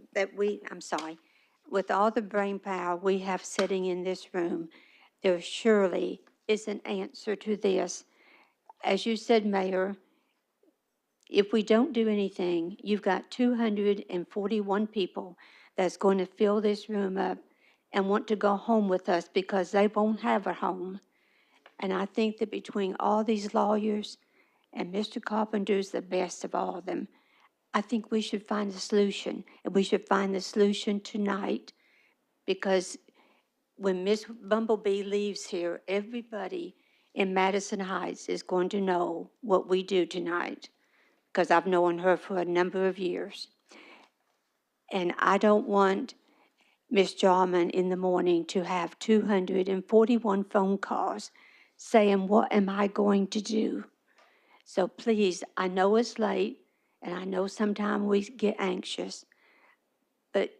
with all the brain power we have sitting in this room, there surely is an answer to this. As you said, Mayor, if we don't do anything, you've got 241 people that's going to fill this room up, and want to go home with us because they won't have a home. And I think that between all these lawyers, and Mr. Carpenter's the best of all of them, I think we should find a solution, and we should find the solution tonight, because when Miss Bumblebee leaves here, everybody in Madison Heights is going to know what we do tonight, because I've known her for a number of years. And I don't want Miss Jarman in the morning to have 241 phone calls saying, what am I going to do? So please, I know it's late, and I know sometimes we get anxious, but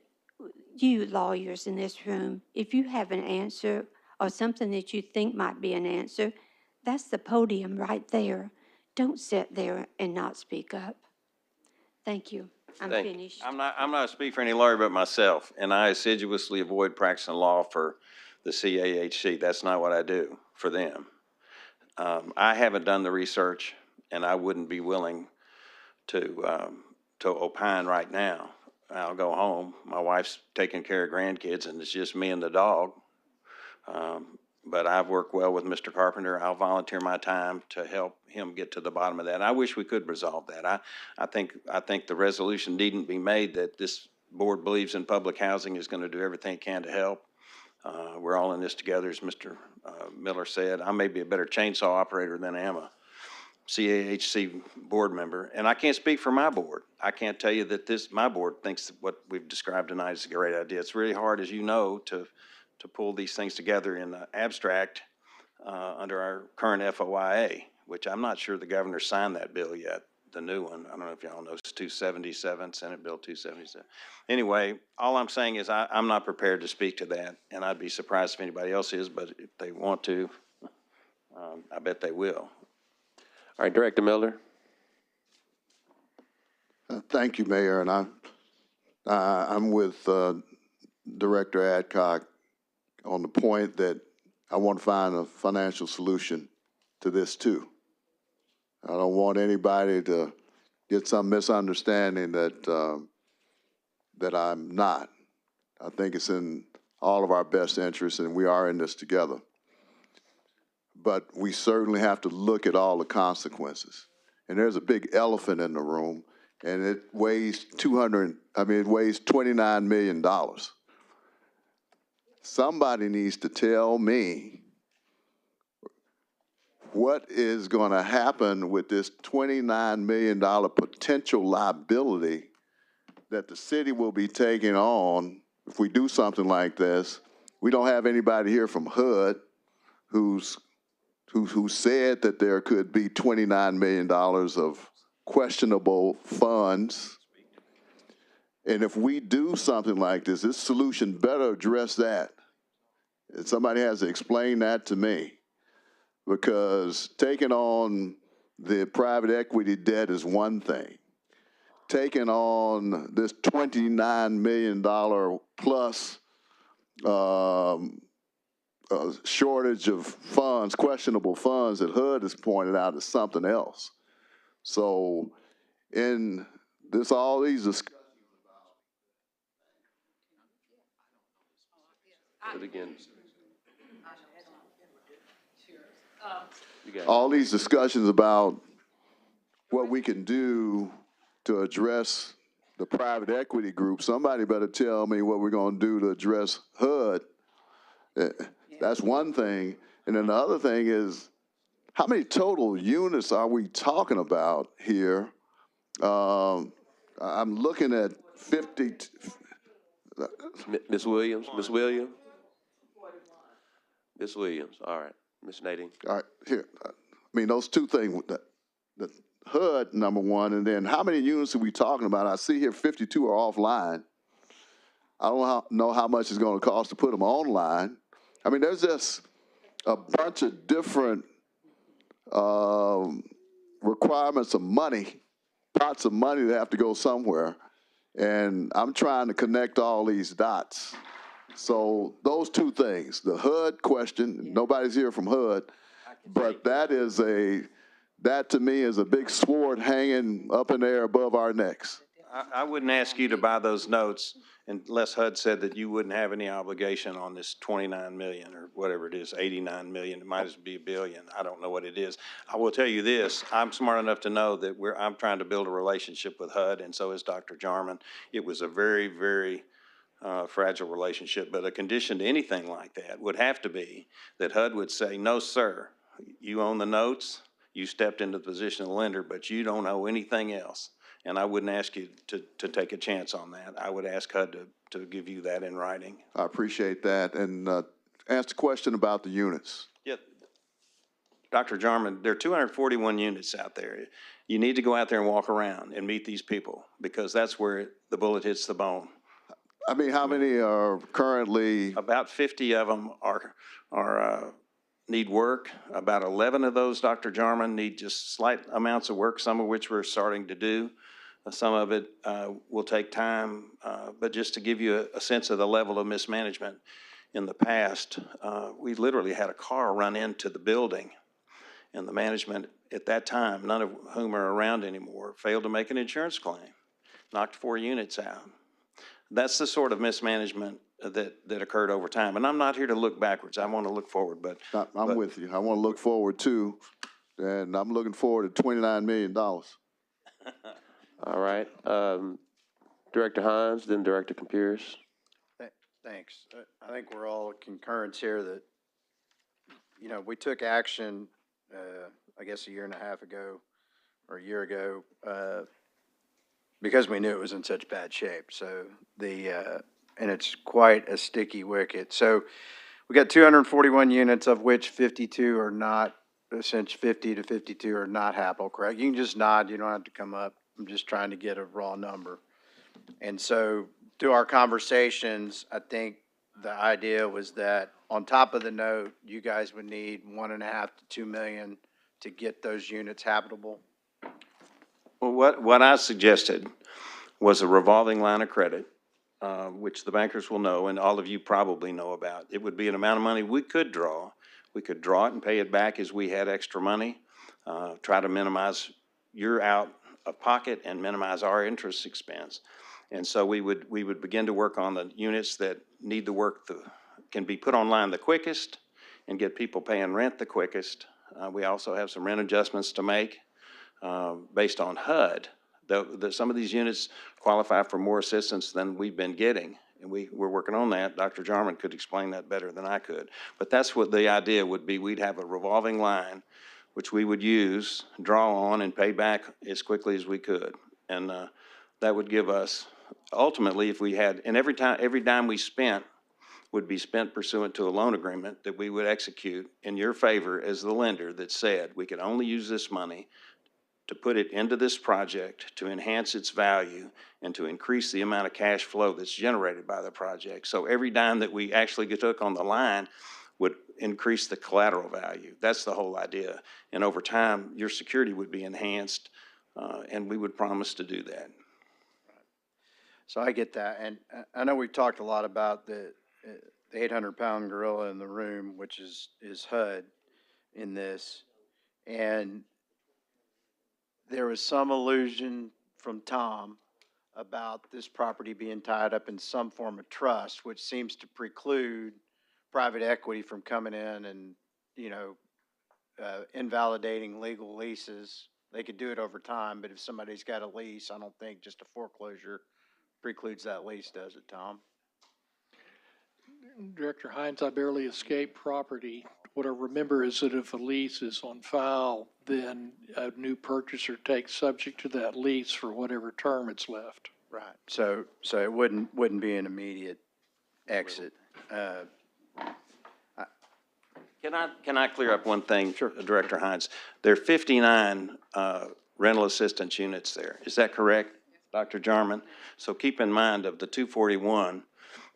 you lawyers in this room, if you have an answer or something that you think might be an answer, that's the podium right there. Don't sit there and not speak up. Thank you. I'm Thank you. finished. I'm not speaking for any lawyer but myself, and I assiduously avoid practicing law for the CAHC. That's not what I do for them. I haven't done the research, and I wouldn't be willing to opine right now. I'll go home. My wife's taking care of grandkids, and it's just me and the dog. But I've worked well with Mr. Carpenter. I'll volunteer my time to help him get to the bottom of that. And I wish we could resolve that. I think the resolution needn't be made that this board believes in public housing, is going to do everything it can to help. We're all in this together, as Mr. Miller said. I may be a better chainsaw operator than I am a CAHC board member, and I can't speak for my board. I can't tell you that my board thinks that what we've described tonight is a great idea. It's really hard, as you know, to pull these things together in the abstract under our current FOIA, which I'm not sure the governor signed that bill yet, the new one. I don't know if y'all know, it's 277, Senate Bill 277. Anyway, all I'm saying is I'm not prepared to speak to that, and I'd be surprised if anybody else is, but if they want to, I bet they will. All right, Director Miller. Thank you, Mayor, and I'm with Director Adcock on the point that I want to find a financial solution to this too. I don't want anybody to get some misunderstanding that that I'm not. I think it's in all of our best interests, and we are in this together. But we certainly have to look at all the consequences. And there's a big elephant in the room, and it weighs $29 million. Somebody needs to tell me what is going to happen with this $29 million potential liability that the city will be taking on if we do something like this. We don't have anybody here from HUD who said that there could be $29 million of questionable funds. And if we do something like this solution better address that. And somebody has to explain that to me, because taking on the private equity debt is one thing. Taking on this $29 million plus shortage of funds, questionable funds that HUD has pointed out, is something else. So in this, all these discussions about what we can do to address the private equity group, somebody better tell me what we're going to do to address HUD. That's one thing. And then the other thing is, how many total units are we talking about here? I'm looking at 50. Ms. Williams, Ms. Williams? Ms. Williams, all right. Ms. Nadine? All right, here. I mean, those two things, the HUD, number one, and then how many units are we talking about? I see here 52 are offline. I don't know how much it's going to cost to put them online. I mean, there's just a bunch of different requirements of money, pots of money that have to go somewhere. And I'm trying to connect all these dots. So those two things, the HUD question, nobody's here from HUD, but that to me is a big sword hanging up in there above our necks. I wouldn't ask you to buy those notes unless HUD said that you wouldn't have any obligation on this 29 million or whatever it is, 89 million. It might as well be a billion. I don't know what it is. I will tell you this, I'm smart enough to know that I'm trying to build a relationship with HUD, and so is Dr. Jarman. It was a very, very fragile relationship, but a condition to anything like that would have to be that HUD would say, no, sir, you own the notes, you stepped into the position of lender, but you don't owe anything else. And I wouldn't ask you to take a chance on that. I would ask HUD to give you that in writing. I appreciate that. And ask the question about the units. Yeah, Dr. Jarman, there are 241 units out there. You need to go out there and walk around and meet these people because that's where the bullet hits the bone. I mean, how many are currently? About 50 of them need work. About 11 of those, Dr. Jarman, need just slight amounts of work, some of which we're starting to do. Some of it will take time, but just to give you a sense of the level of mismanagement in the past, we literally had a car run into the building, and the management at that time, none of whom are around anymore, failed to make an insurance claim, knocked 4 units out. That's the sort of mismanagement that occurred over time. And I'm not here to look backwards. I want to look forward, but. I'm with you. I want to look forward too, and I'm looking forward to $29 million. All right. Director Hines, then Director Pierce. Thanks. I think we're all in concurrence here that, you know, we took action, I guess a year and a half ago or a year ago, because we knew it was in such bad shape. So and it's quite a sticky wicket. So we got 241 units, of which 52 are not, essentially 50 to 52 are not habitable, correct? You can just nod, you don't have to come up. I'm just trying to get a raw number. And so through our conversations, I think the idea was that on top of the note, you guys would need 1.5 to 2 million to get those units habitable. Well, what I suggested was a revolving line of credit, which the bankers will know, and all of you probably know about. It would be an amount of money we could draw. We could draw it and pay it back as we had extra money, try to minimize your out of pocket and minimize our interest expense. And so we would begin to work on the units that need the work, can be put online the quickest and get people paying rent the quickest. We also have some rent adjustments to make based on HUD. Some of these units qualify for more assistance than we've been getting, and we're working on that. Dr. Jarman could explain that better than I could. But that's what the idea would be. We'd have a revolving line which we would use, draw on, and pay back as quickly as we could. And that would give us, ultimately, if we had, and every dime we spent would be spent pursuant to a loan agreement that we would execute in your favor as the lender that said we could only use this money to put it into this project to enhance its value and to increase the amount of cash flow that's generated by the project. So every dime that we actually took on the line would increase the collateral value. That's the whole idea. And over time, your security would be enhanced, and we would promise to do that. So I get that. And I know we've talked a lot about the 800-pound gorilla in the room, which is HUD in this. And there was some allusion from Tom about this property being tied up in some form of trust, which seems to preclude private equity from coming in and, you know, invalidating legal leases. They could do it over time, but if somebody's got a lease, I don't think just a foreclosure precludes that lease, does it, Tom? Director Hines, I barely escaped property. What I remember is that if a lease is on file, then a new purchaser takes subject to that lease for whatever term it's left. Right. So it wouldn't be an immediate exit. Can I clear up one thing, sure, Director Hines? There are 59 rental assistance units there. Is that correct, Dr. Jarman? So keep in mind of the 241,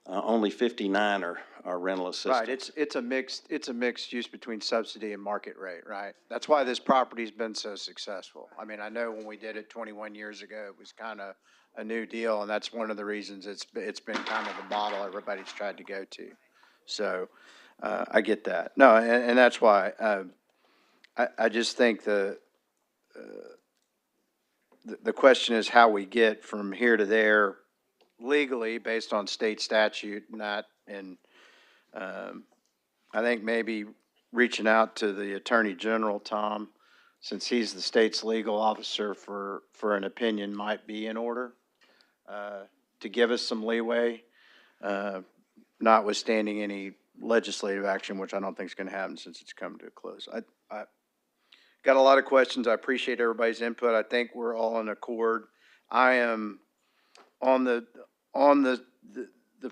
only 59 are rental assistance. Right. It's a mixed use between subsidy and market rate, right? That's why this property's been so successful. I mean, I know when we did it 21 years ago, it was kind of a new deal, and that's one of the reasons it's been kind of the model everybody's tried to go to. So I get that. No, and that's why I just think the the question is how we get from here to there legally based on state statute, not in, I think maybe reaching out to the Attorney General, Tom, since he's the state's legal officer for an opinion might be in order, to give us some leeway, notwithstanding any legislative action, which I don't think is going to happen since it's come to a close. I got a lot of questions. I appreciate everybody's input. I think we're all in accord. I am on the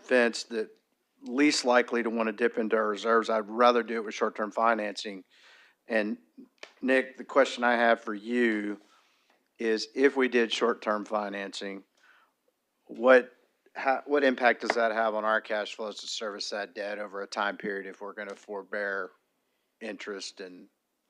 fence that least likely to want to dip into our reserves. I'd rather do it with short-term financing. And Nick, the question I have for you is, if we did short-term financing, what impact does that have on our cash flows to service that debt over a time period if we're going to forbear interest and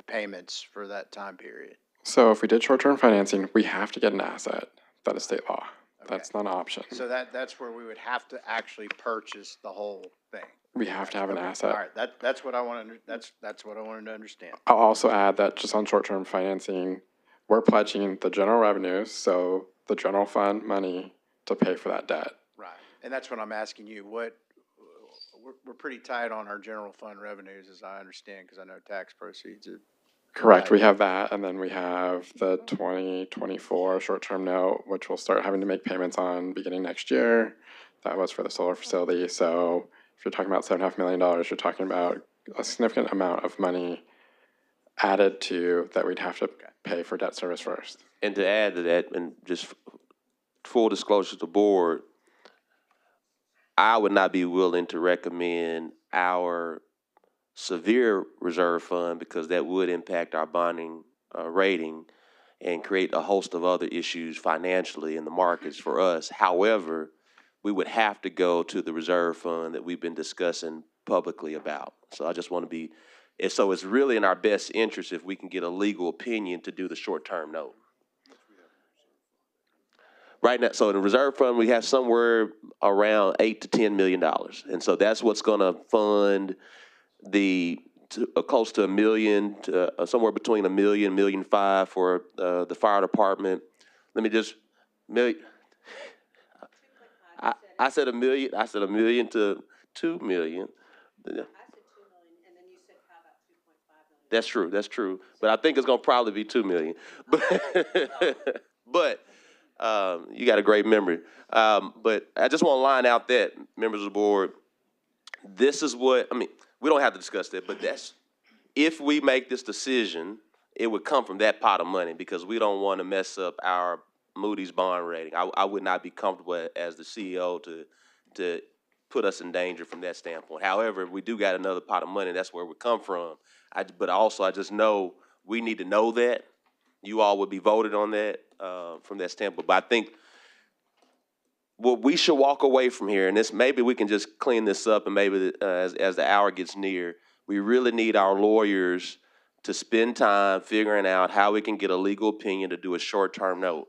payments for that time period? So if we did short-term financing, we have to get an asset. That is state law. Okay. That's not an option. So that's where we would have to actually purchase the whole thing. We have to have an asset. All right, that's what I want to, that's what I wanted to understand. I'll also add that just on short-term financing, we're pledging the general revenues, so the general fund money, to pay for that debt. Right, and that's what I'm asking you. We're pretty tight on our general fund revenues, as I understand, because I know tax proceeds are. Correct, we have that, and then we have the 2024 short-term note, which we'll start having to make payments on beginning next year. That was for the solar facility, so if you're talking about $7.5 million, you're talking about a significant amount of money added to that we'd have to pay for debt service first. And to add to that, and just full disclosure to the board, I would not be willing to recommend our severe reserve fund because that would impact our bonding rating and create a host of other issues financially in the markets for us. However, we would have to go to the reserve fund that we've been discussing publicly about. So I just want to be, and so it's really in our best interest if we can get a legal opinion to do the short-term note. Right now, so in the reserve fund, we have somewhere around $8 to $10 million. And so that's what's going to fund close to $1 million, somewhere between $1 million, $1.5 million for the fire department. Let me just, I said $1 million. I said $1 million to $2 million. I said $2 million, and then you said how about $2.5 million? That's true. That's true. But I think it's going to probably be $2 million. But you got a great memory. But I just want to line out that, members of the board, this is what, I mean, we don't have to discuss that, but that's, if we make this decision, it would come from that pot of money because we don't want to mess up our Moody's bond rating. I would not be comfortable as the CEO to put us in danger from that standpoint. However, if we do got another pot of money, that's where it would come from. But also, I just know we need to know that. You all would be voted on that from that standpoint. But I think what we should walk away from here, and this maybe we can just clean this up, and maybe as the hour gets near, we really need our lawyers to spend time figuring out how we can get a legal opinion to do a short-term note.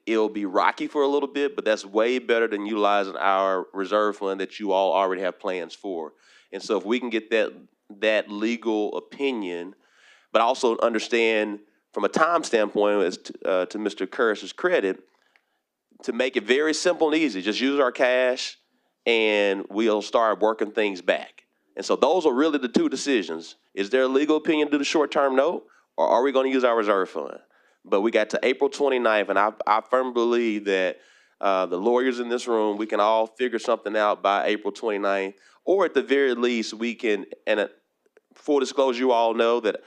It'll be rocky for a little bit, but that's way better than utilizing our reserve fund that you all already have plans for. And so if we can get that legal opinion, but also understand from a time standpoint, as to Mr. Curtis's credit, to make it very simple and easy, just use our cash and we'll start working things back. And so those are really the two decisions. Is there a legal opinion to do the short-term note, or are we going to use our reserve fund? But we got to April 29th, and I firmly believe that the lawyers in this room, we can all figure something out by April 29th, or at the very least, we can, and full disclosure, you all know that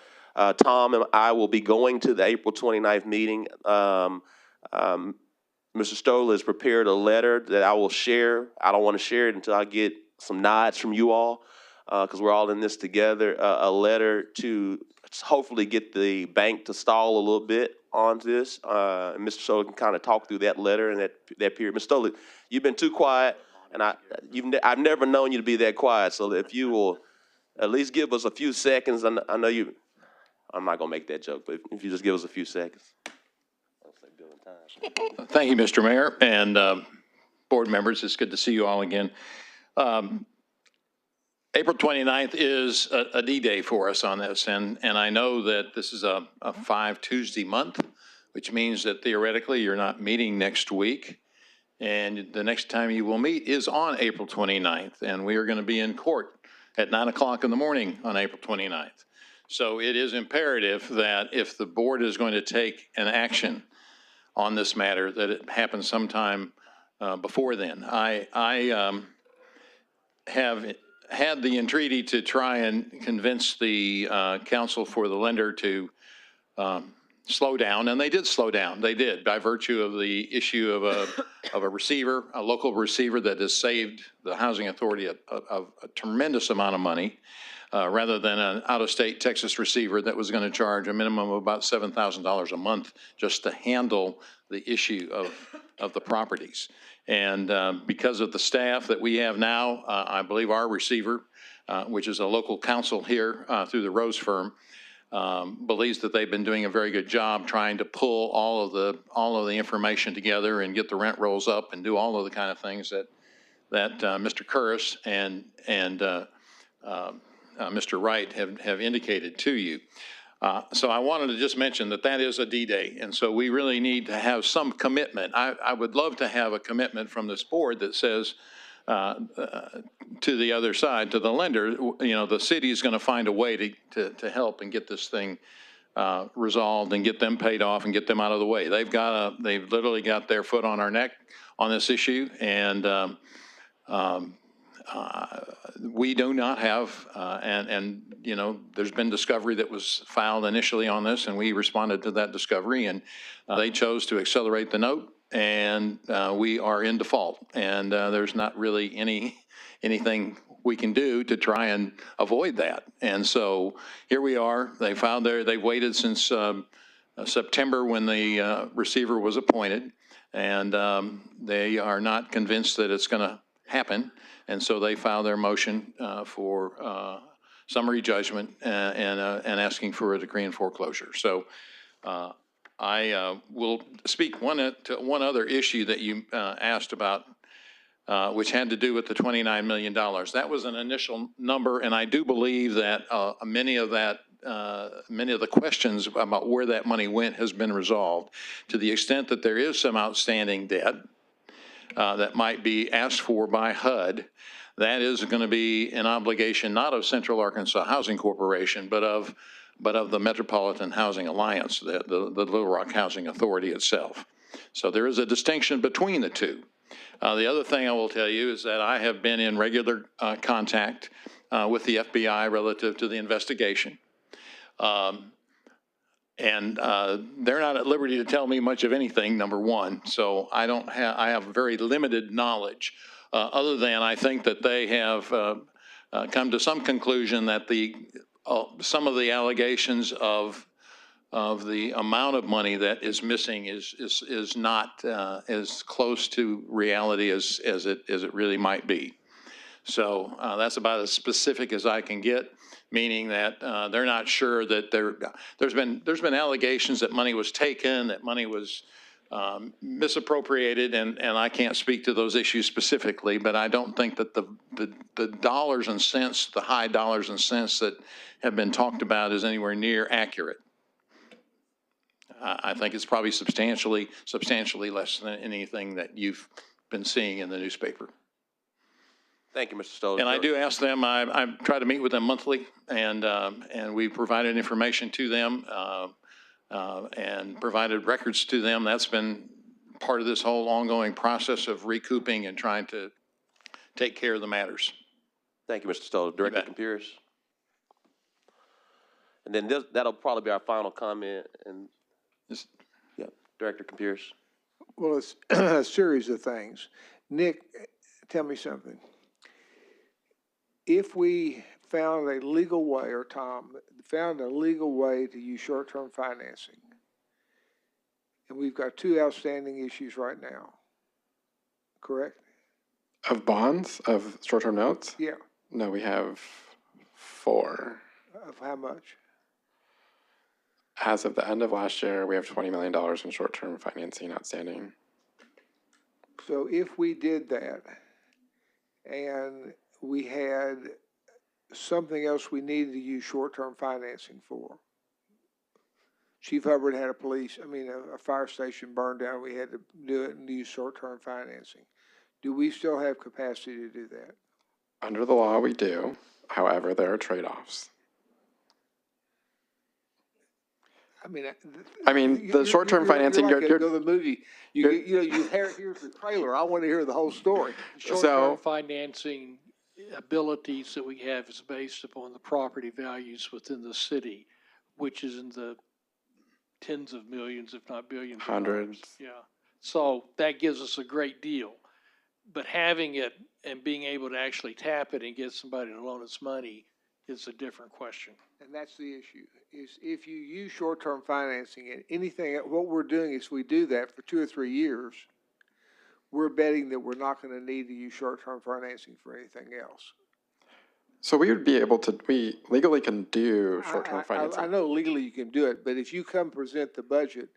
Tom and I will be going to the April 29th meeting. Mr. Stoller has prepared a letter that I will share. I don't want to share it until I get some nods from you all, because we're all in this together. A letter to hopefully get the bank to stall a little bit on this. And Mr. Stoller can kind of talk through that letter and that period. Mr. Stoller, you've been too quiet, and I've never known you to be that quiet. So if you will at least give us a few seconds, I know you. I'm not gonna make that joke, but if you just give us a few seconds. Thank you, Mr. Mayor, and board members. It's good to see you all again. April 29th is a D-Day for us on this, and I know that this is a 5 Tuesday month, which means that theoretically you're not meeting next week. And the next time you will meet is on April 29th, and we are going to be in court at 9 o'clock in the morning on April 29th. So it is imperative that if the board is going to take an action on this matter, that it happens sometime before then. I have had the entreaty to try and convince the counsel for the lender to slow down, and they did slow down. They did, by virtue of the issue of a receiver, a local receiver that has saved the housing authority a tremendous amount of money, rather than an out-of-state Texas receiver that was going to charge a minimum of about $7,000 a month just to handle the issue of the properties. And because of the staff that we have now, I believe our receiver, which is a local counsel here through the Rose firm, believes that they've been doing a very good job trying to pull all of the information together and get the rent rolls up and do all of the kind of things that Mr. Curris and Mr. Wright have indicated to you. So I wanted to just mention that that is a D-Day, and so we really need to have some commitment. I would love to have a commitment from this board that says to the other side, to the lender, you know, the city is going to find a way to help and get this thing resolved and get them paid off and get them out of the way. They've literally got their foot on our neck on this issue, and we do not have, and you know, there's been discovery that was filed initially on this, and we responded to that discovery, and they chose to accelerate the note, and we are in default, and there's not really anything we can do to try and avoid that. And so here we are. They waited since September when the receiver was appointed, and they are not convinced that it's going to happen. And so they filed their motion for summary judgment and asking for a decree in foreclosure. So I will speak to one other issue that you asked about, which had to do with the $29 million. That was an initial number, and I do believe that many of the questions about where that money went has been resolved. To the extent that there is some outstanding debt that might be asked for by HUD, that is going to be an obligation not of Central Arkansas Housing Corporation, but of the Metropolitan Housing Alliance, the Little Rock Housing Authority itself. So there is a distinction between the two. The other thing I will tell you is that I have been in regular contact with the FBI relative to the investigation. And they're not at liberty to tell me much of anything, number one. So I have very limited knowledge, other than I think that they have come to some conclusion that some of the allegations of the amount of money that is missing is not as close to reality as it really might be. So that's about as specific as I can get, meaning that they're not sure that there's been allegations that money was taken, that money was misappropriated, and I can't speak to those issues specifically, but I don't think that the dollars and cents, the high dollars and cents that have been talked about is anywhere near accurate. I think it's probably substantially less than anything that you've been seeing in the newspaper. Thank you, Mr. Stoller. And I do ask them, I try to meet with them monthly, and we provided information to them and provided records to them. That's been part of this whole ongoing process of recouping and trying to take care of the matters. Thank you, Mr. Stoller. Director Compuris. And then that'll probably be our final comment. And yeah, Director Compuris. Well, it's a series of things. Nick, tell me something. If we found a legal way, or Tom found a legal way to use short-term financing, and we've got two outstanding issues right now, correct? Of bonds? Of short-term notes? Yeah. No, we have 4. Of how much? As of the end of last year, we have $20 million in short-term financing outstanding. So if we did that, and we had something else we needed to use short-term financing for, Chief Hubbard had a fire station burned down. We had to do it and use short-term financing. Do we still have capacity to do that? Under the law, we do. However, there are trade-offs. The short-term financing, You're like go to the movie. Here's the trailer. I want to hear the whole story. Short-term financing abilities that we have is based upon the property values within the city, which is in the tens of millions, if not billions of dollars. Hundreds. Yeah. So that gives us a great deal. But having it and being able to actually tap it and get somebody to loan us money is a different question. And that's the issue, is if you use short-term financing and anything, what we're doing is we do that for 2 or 3 years, we're betting that we're not going to need to use short-term financing for anything else. So we legally can do short-term financing. I know legally you can do it, but if you come present the budget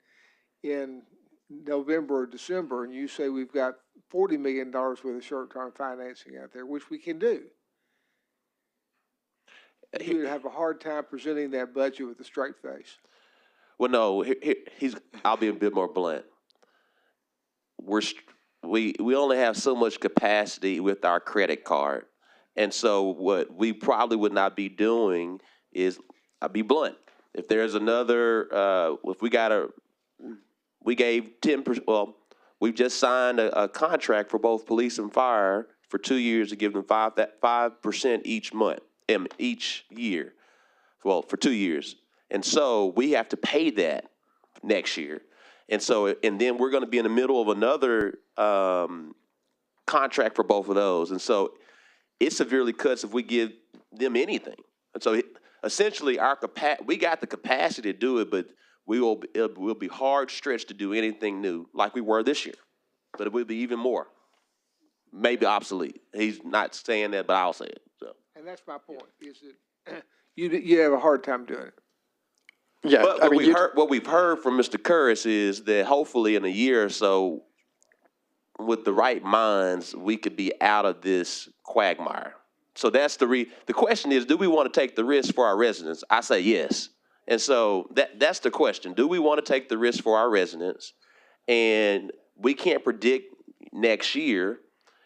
in November or December and you say we've got $40 million worth of short-term financing out there, which we can do, you would have a hard time presenting that budget with a straight face. Well, no, I'll be a bit more blunt. We only have so much capacity with our credit card. And so what we probably would not be doing is, I'll be blunt. If there's another, we gave 10%, well, we've just signed a contract for both police and fire for 2 years to give them 5% each year. Well, for 2 years. And so we have to pay that next year. And then we're going to be in the middle of another contract for both of those. And so it severely cuts if we give them anything. And so essentially we got the capacity to do it, but we'll be hard stretched to do anything new like we were this year. But it will be even more, maybe obsolete. He's not saying that, but I'll say it. So. And that's my point, is that you have a hard time doing it. Yeah, but what we've heard from Mr. Curris is that hopefully in a year or so, with the right minds, we could be out of this quagmire. So that's the question is, do we want to take the risk for our residents? I say yes. And so that's the question. Do we want to take the risk for our residents? And we can't predict next year.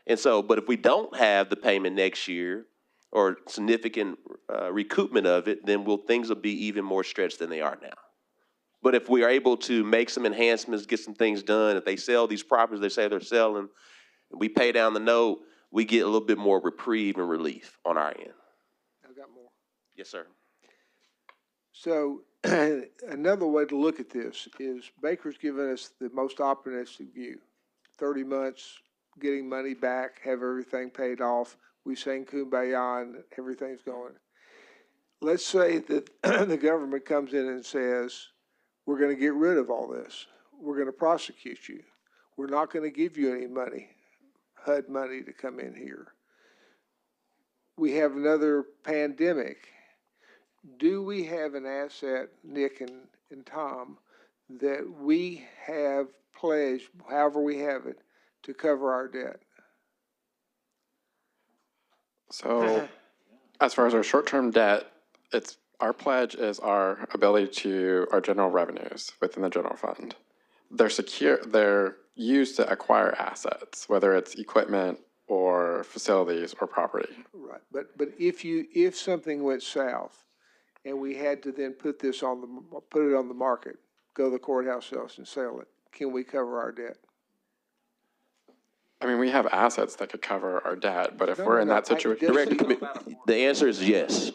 And so, but if we don't have the payment next year or significant recoupment of it, then things will be even more stretched than they are now. But if we are able to make some enhancements, get some things done, if they sell these properties they say they're selling, we pay down the note, we get a little bit more reprieve and relief on our end. I've got more. Yes, sir. So another way to look at this is Baker's given us the most optimistic view. 30 months, getting money back, have everything paid off. We sing Kumbaya and everything's going. Let's say that the government comes in and says, we're going to get rid of all this. We're going to prosecute you. We're not going to give you any money, HUD money, to come in here. We have another pandemic. Do we have an asset, Nick and Tom, that we have pledged, however we have it, to cover our debt? So as far as our short-term debt, our pledge is our ability to our general revenues within the general fund. They're used to acquire assets, whether it's equipment or facilities or property. Right, but if something went south and we had to then put it on the market, go to the courthouse sales and sell it, can we cover our debt? I mean, we have assets that could cover our debt, but if we're in that situation, the answer is yes.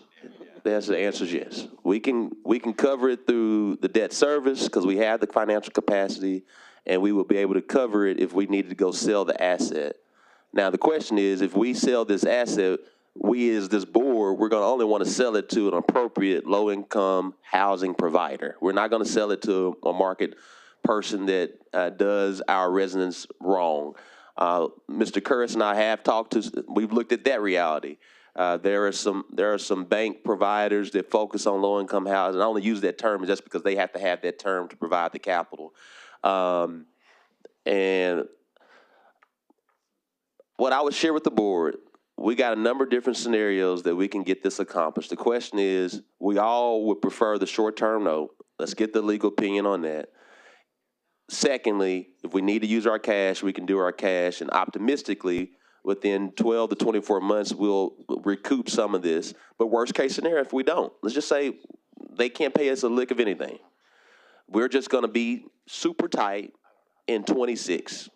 The answer is yes. We can cover it through the debt service because we have the financial capacity, and we will be able to cover it if we needed to go sell the asset. Now, the question is, if we sell this asset, we as this board, we're going to only want to sell it to an appropriate low-income housing provider. We're not going to sell it to a market person that does our residents wrong. Mr. Curris and I have we've looked at that reality. There are some bank providers that focus on low-income housing. I only use that term just because they have to have that term to provide the capital. And what I would share with the board, we got a number of different scenarios that we can get this accomplished. The question is, we all would prefer the short-term note. Let's get the legal opinion on that. Secondly, if we need to use our cash, we can do our cash, and optimistically, within 12 to 24 months, we'll recoup some of this. But worst case scenario, if we don't, let's just say they can't pay us a lick of anything. We're just gonna be super tight in 26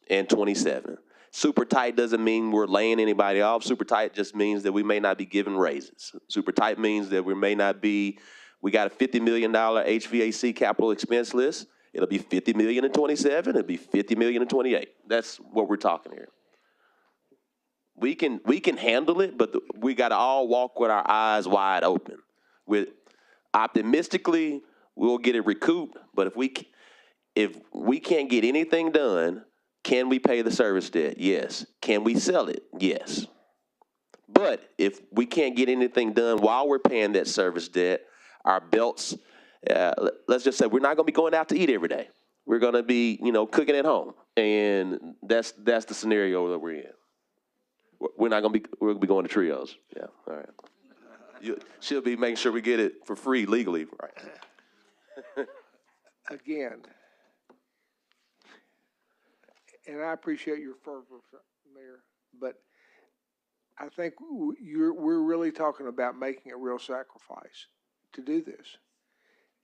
and 27. Super tight doesn't mean we're laying anybody off. Super tight just means that we may not be giving raises. Super tight means that we may not be, we got a $50 million HVAC capital expense list. It'll be $50 million in 27, it'll be $50 million in 28. That's what we're talking here. We can handle it, but we gotta all walk with our eyes wide open. Optimistically, we'll get it recouped, but if we can't get anything done, can we pay the service debt? Yes. Can we sell it? Yes. But if we can't get anything done while we're paying that service debt, our belts, let's just say we're not gonna be going out to eat every day. We're gonna be, cooking at home. And that's the scenario that we're in. We're gonna be going to trios. Yeah, all right. She'll be making sure we get it for free legally, right? Again, and I appreciate your fervor, Mayor, but I think we're really talking about making a real sacrifice to do this.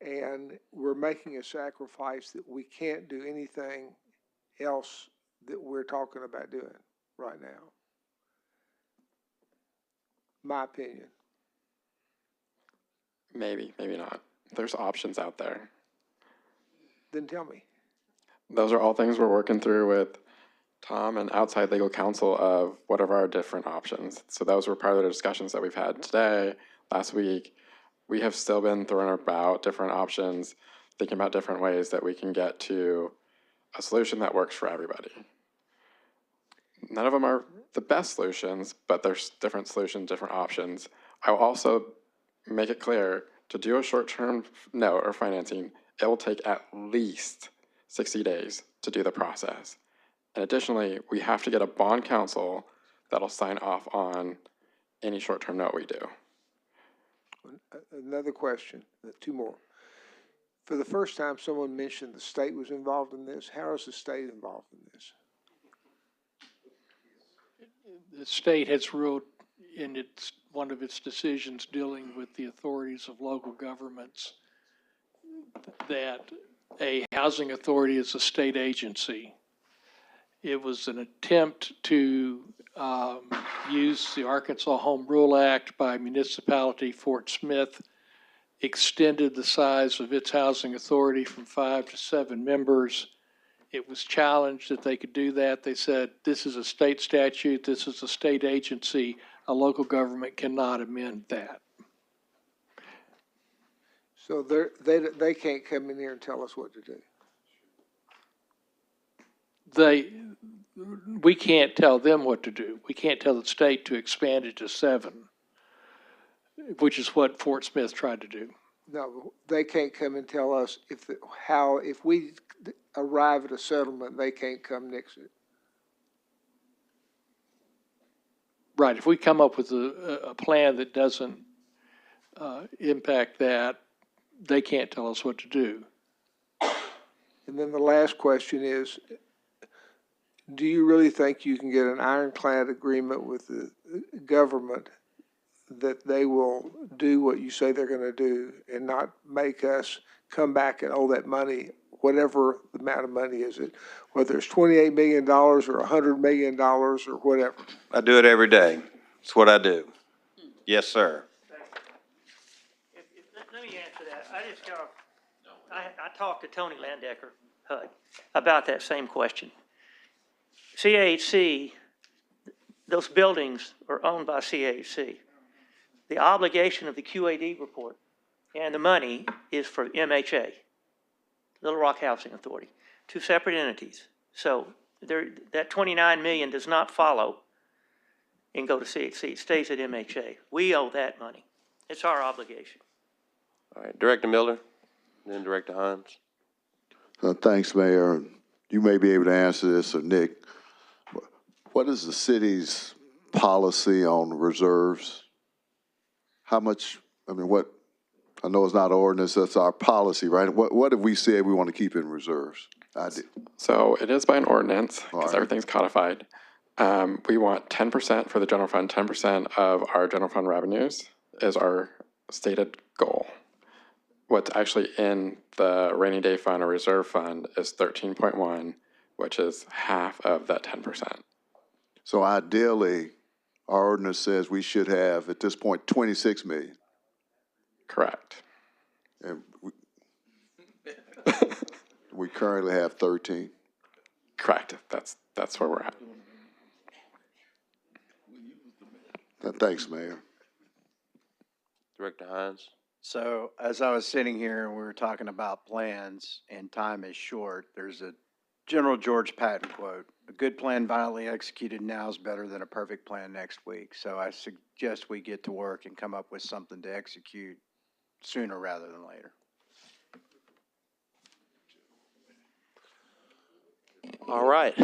And we're making a sacrifice that we can't do anything else that we're talking about doing right now. My opinion. Maybe, maybe not. There's options out there. Then tell me. Those are all things we're working through with Tom and outside legal counsel of what are our different options. So those were part of the discussions that we've had today, last week. We have still been throwing about different options, thinking about different ways that we can get to a solution that works for everybody. None of them are the best solutions, but there's different solutions, different options. I will also make it clear, to do a short-term note or financing, it will take at least 60 days to do the process. And additionally, we have to get a bond counsel that'll sign off on any short-term note we do. Another question, two more. For the first time, someone mentioned the state was involved in this. How is the state involved in this? The state has ruled in one of its decisions dealing with the authorities of local governments that a housing authority is a state agency. It was an attempt to use the Arkansas Home Rule Act by municipality. Fort Smith extended the size of its housing authority from 5 to 7 members. It was challenged that they could do that. They said, this is a state statute, this is a state agency, a local government cannot amend that. So they can't come in here and tell us what to do. We can't tell them what to do. We can't tell the state to expand it to 7, which is what Fort Smith tried to do. No, they can't come and tell us if we arrive at a settlement, they can't come nix it. Right, if we come up with a plan that doesn't impact that, they can't tell us what to do. And then the last question is, do you really think you can get an ironclad agreement with the government that they will do what you say they're going to do and not make us come back and owe that money, whatever the amount of money is, whether it's $28 million or $100 million or whatever? I do it every day. It's what I do. Yes, sir. Let me answer that. I talked to Tony Landecker, HUD, about that same question. CAHC, those buildings are owned by CAHC. The obligation of the QAD report and the money is for MHA, Little Rock Housing Authority, 2 separate entities. So that $29 million does not follow and go to CAHC. It stays at MHA. We owe that money. It's our obligation. All right, Director Miller, then Director Hines. Thanks, Mayor. You may be able to answer this, or Nick. What is the city's policy on reserves? How much I know it's not an ordinance, that's our policy, right? What have we said we want to keep in reserves? I did. So it is by an ordinance, because Alright. everything's codified. We want 10% for the general fund, 10% of our general fund revenues is our stated goal. What's actually in the rainy day fund or reserve fund is 13.1, which is half of that 10%. So ideally, our ordinance says we should have, at this point, 26 million. Correct. And we currently have 13. Correct. That's where we're at. Thanks, Mayor. Director Hines? So as I was sitting here and we were talking about plans and time is short, there's a General George Patton quote, "A good plan violently executed now is better than a perfect plan next week." So I suggest we get to work and come up with something to execute sooner rather than later. All right.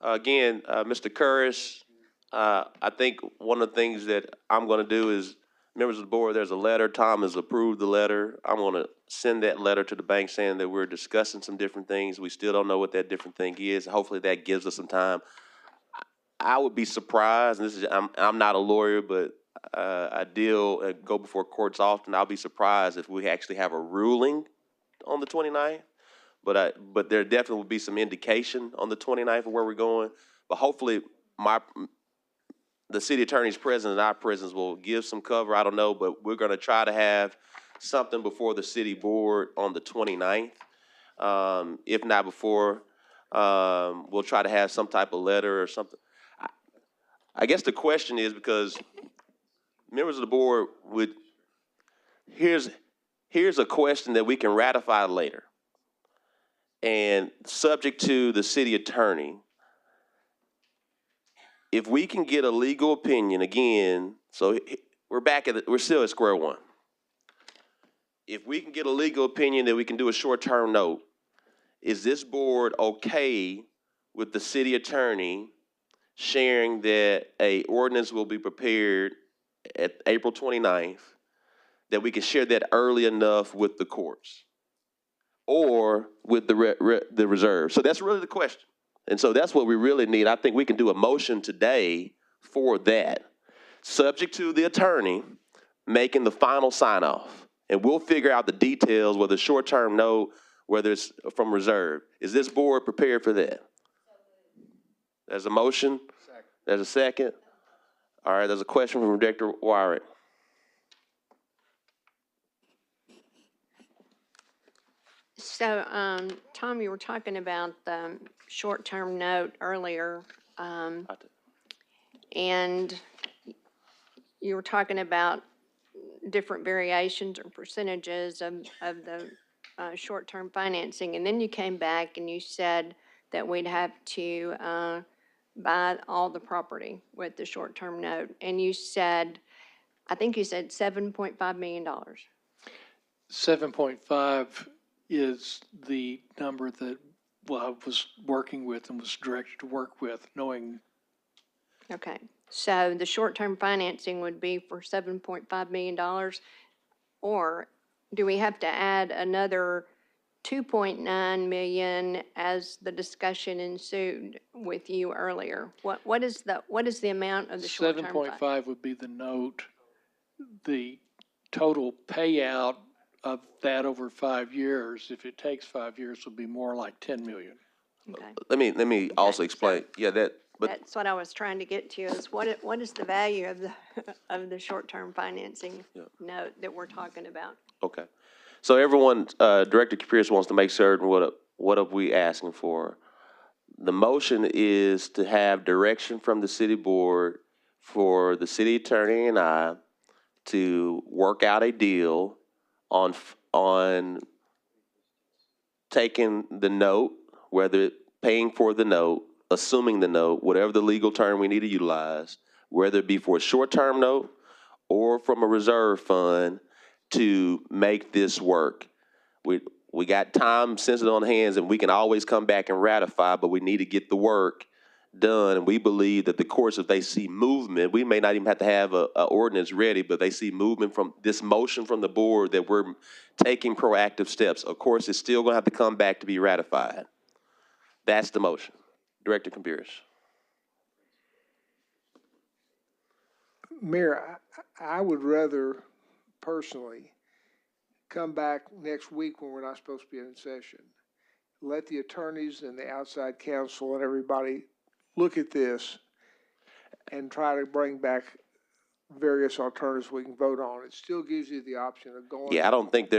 Again, Mr. Curris, I think one of the things that I'm going to do is, members of the board, there's a letter. Tom has approved the letter. I'm going to send that letter to the bank saying that we're discussing some different things. We still don't know what that different thing is. Hopefully that gives us some time. I would be surprised, and this is, I'm not a lawyer, but I deal and go before courts often. I'll be surprised if we actually have a ruling on the 29th. But there definitely will be some indication on the 29th of where we're going. But hopefully the city attorney's presence and our presence will give some cover. I don't know, but we're going to try to have something before the city board on the 29th. If not before, we'll try to have some type of letter or something. I guess the question is, because members of the board here's a question that we can ratify later. And subject to the city attorney, if we can get a legal opinion, again, so we're still at square one. If we can get a legal opinion that we can do a short-term note, is this board okay with the city attorney sharing that a ordinance will be prepared at April 29th, that we can share that early enough with the courts or with the reserve? So that's really the question. And so that's what we really need. I think we can do a motion today for that, subject to the attorney making the final sign off. And we'll figure out the details, whether it's short-term note, whether it's from reserve. Is this board prepared for that? There's a motion. Second. There's a second. All right, there's a question from Director Wyrick. So, Tom, you were talking about the short-term note earlier, and you were talking about different variations or percentages of the short-term financing, and then you came back and you said that we'd have to buy all the property with the short-term note, and you said, I think you said $7.5 million. 7.5 is the number that I was working with and was directed to work with, knowing. Okay, so the short-term financing would be for $7.5 million, or do we have to add another 2.9 million as the discussion ensued with you earlier? What is the amount of the short-term? 7.5 would be the note. The total payout of that over 5 years, if it takes 5 years, would be more like 10 million. Okay. Let me also explain. Yeah, but That's what I was trying to get to, is what is the value of the short-term financing note that we're talking about? okay. So everyone, Director Pierce wants to make certain what are we asking for. The motion is to have direction from the city board for the city attorney and I to work out a deal on taking the note, whether paying for the note, assuming the note, whatever the legal term we need to utilize, whether it be for a short-term note or from a reserve fund, to make this work. We got time sensitive on hands, and we can always come back and ratify, but we need to get the work done, and we believe that the courts, if they see movement, we may not even have to have a ordinance ready, but they see movement from this motion from the board that we're taking proactive steps. Of course, it's still gonna have to come back to be ratified. That's the motion. Director Campiris. Mayor, I would rather personally come back next week when we're not supposed to be in session. Let the attorneys and the outside counsel and everybody look at this and try to bring back various alternatives we can vote on. It still gives you the option of going. Yeah, I don't think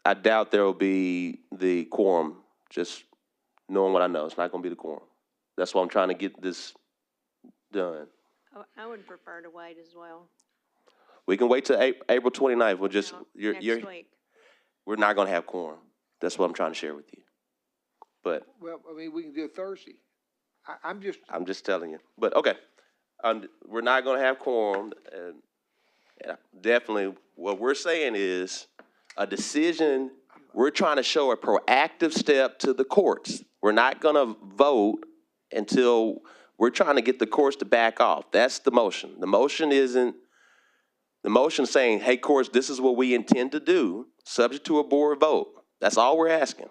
I doubt there will be the quorum, just knowing what I know. It's not gonna be the quorum. That's why I'm trying to get this done. I would prefer to wait as well. We can wait till April 29th. We'll just, Next week. we're not gonna have quorum. That's what I'm trying to share with you. But Well, I mean, we can do it Thursday. I'm just telling you. But, okay, we're not gonna have quorum. And definitely, what we're saying is a decision, we're trying to show a proactive step to the courts. We're not gonna vote until we're trying to get the courts to back off. That's the motion. The motion saying, hey, courts, this is what we intend to do, subject to a board vote. That's all we're asking.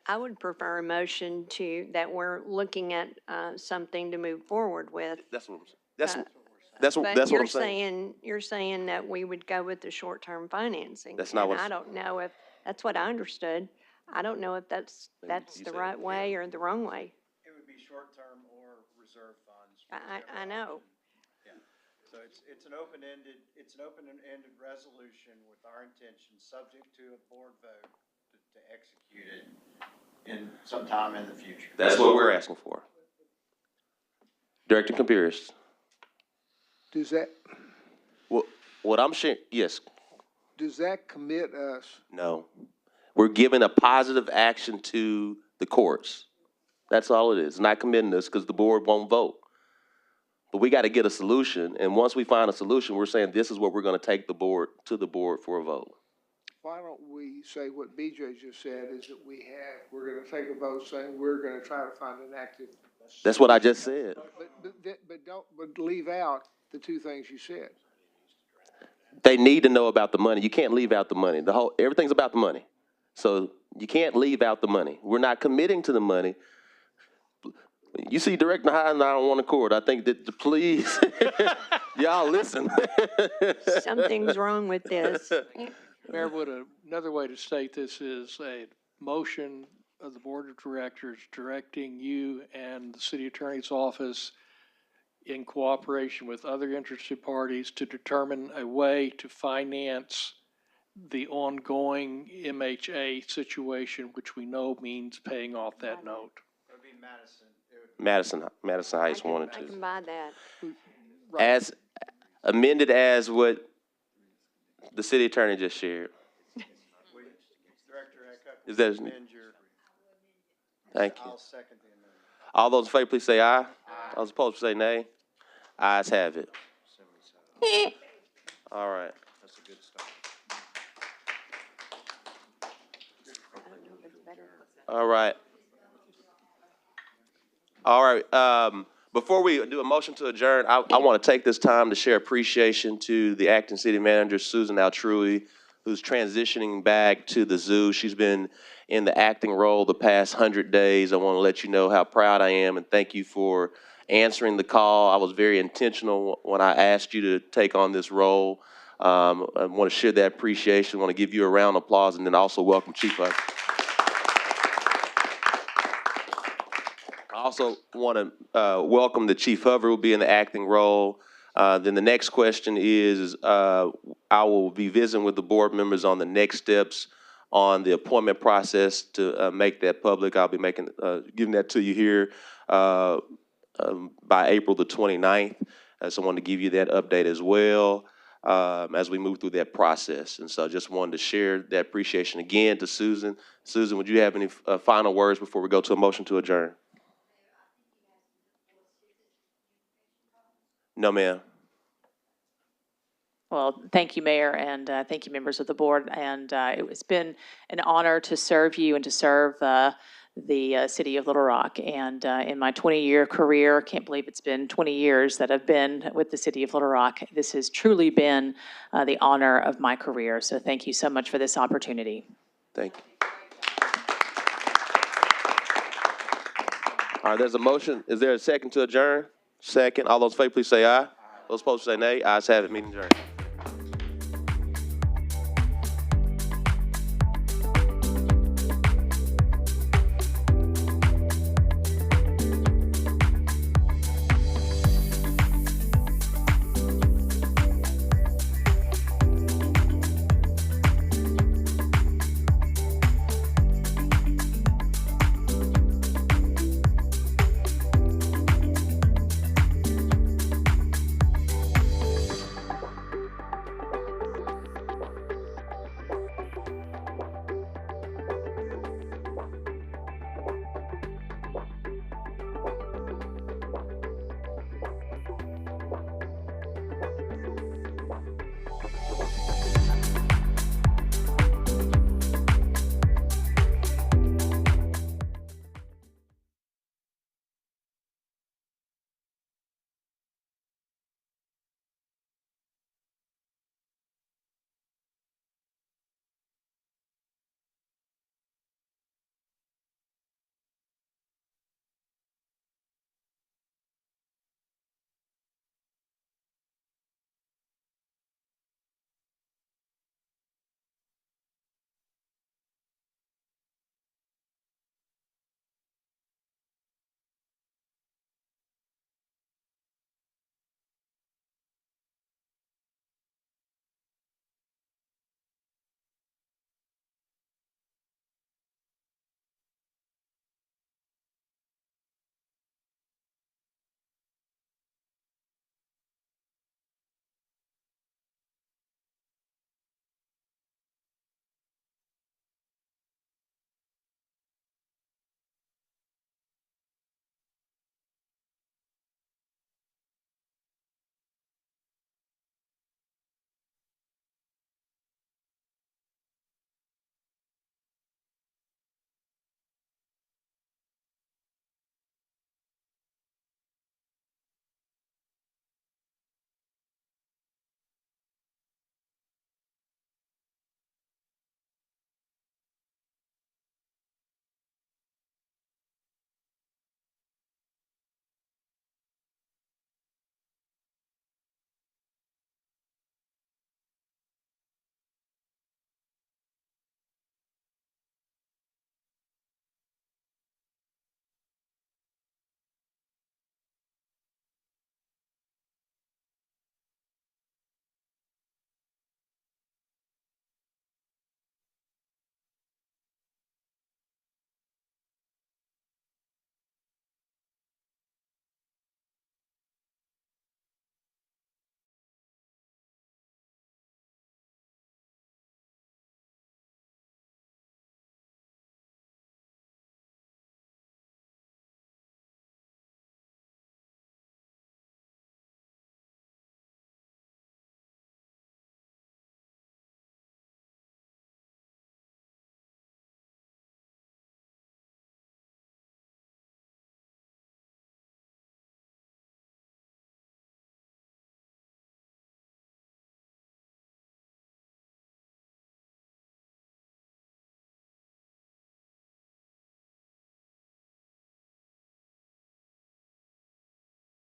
I would prefer a motion that we're looking at something to move forward with. That's what I'm saying. You're saying that we would go with the short-term financing. That's not what. I don't know if, that's what I understood. I don't know if that's the right way or the wrong way. It would be short-term or reserve funds. I know. Yeah. So it's an open-ended resolution with our intention, subject to a board vote to execute it in sometime in the future. That's what we're asking for. Director Campiris. Does that, What I'm sharing, yes. does that commit us? No. We're giving a positive action to the courts. That's all it is. It's not committing us because the board won't vote. But we got to get a solution, and once we find a solution, we're saying this is what we're going to take to the board for a vote. Why don't we say what BJ just said, is that we're gonna take a vote saying we're gonna try to find an active. That's what I just said. But leave out the two things you said. They need to know about the money. You can't leave out the money. Everything's about the money. So you can't leave out the money. We're not committing to the money. You see, Director Hyde and I don't want to court. I think that, please, y'all listen. Something's wrong with this. Mayor, another way to state this is a motion of the Board of Directors directing you and the City Attorney's Office in cooperation with other interested parties to determine a way to finance the ongoing MHA situation, which we know means paying off that note. It would be Madison. Madison Heights 1 and 2. I can buy that. As amended as what the city attorney just shared. Director Eckert, Is that? Thank you. I'll second the amendment. All those in favor, please say aye. All those opposed, say nay. Ayes have it. All right. That's a good start. All right. All right. Before we do a motion to adjourn, I want to take this time to share appreciation to the acting city manager, Susan Altrui, who's transitioning back to the zoo. She's been in the acting role the past 100 days. I want to let you know how proud I am and thank you for answering the call. I was very intentional when I asked you to take on this role. I want to share that appreciation. I want to give you a round of applause and then also welcome Chief Huff. I also want to welcome the Chief Hover, who will be in the acting role. Then the next question is, I will be visiting with the board members on the next steps on the appointment process to make that public. I'll be giving that to you here by April the 29th. So I wanted to give you that update as well as we move through that process. And so I just wanted to share that appreciation again to Susan. Susan, would you have any final words before we go to a motion to adjourn? No, ma'am. Well, thank you, Mayor, and thank you, members of the board. And it's been an honor to serve you and to serve the city of Little Rock. And in my 20-year career, can't believe it's been 20 years that I've been with the city of Little Rock. This has truly been the honor of my career. So thank you so much for this opportunity. Thank you. All right, there's a motion. Is there a second to adjourn? Second. All those in favor, please say aye. Those opposed say nay. Ayes have it. Meeting adjourned.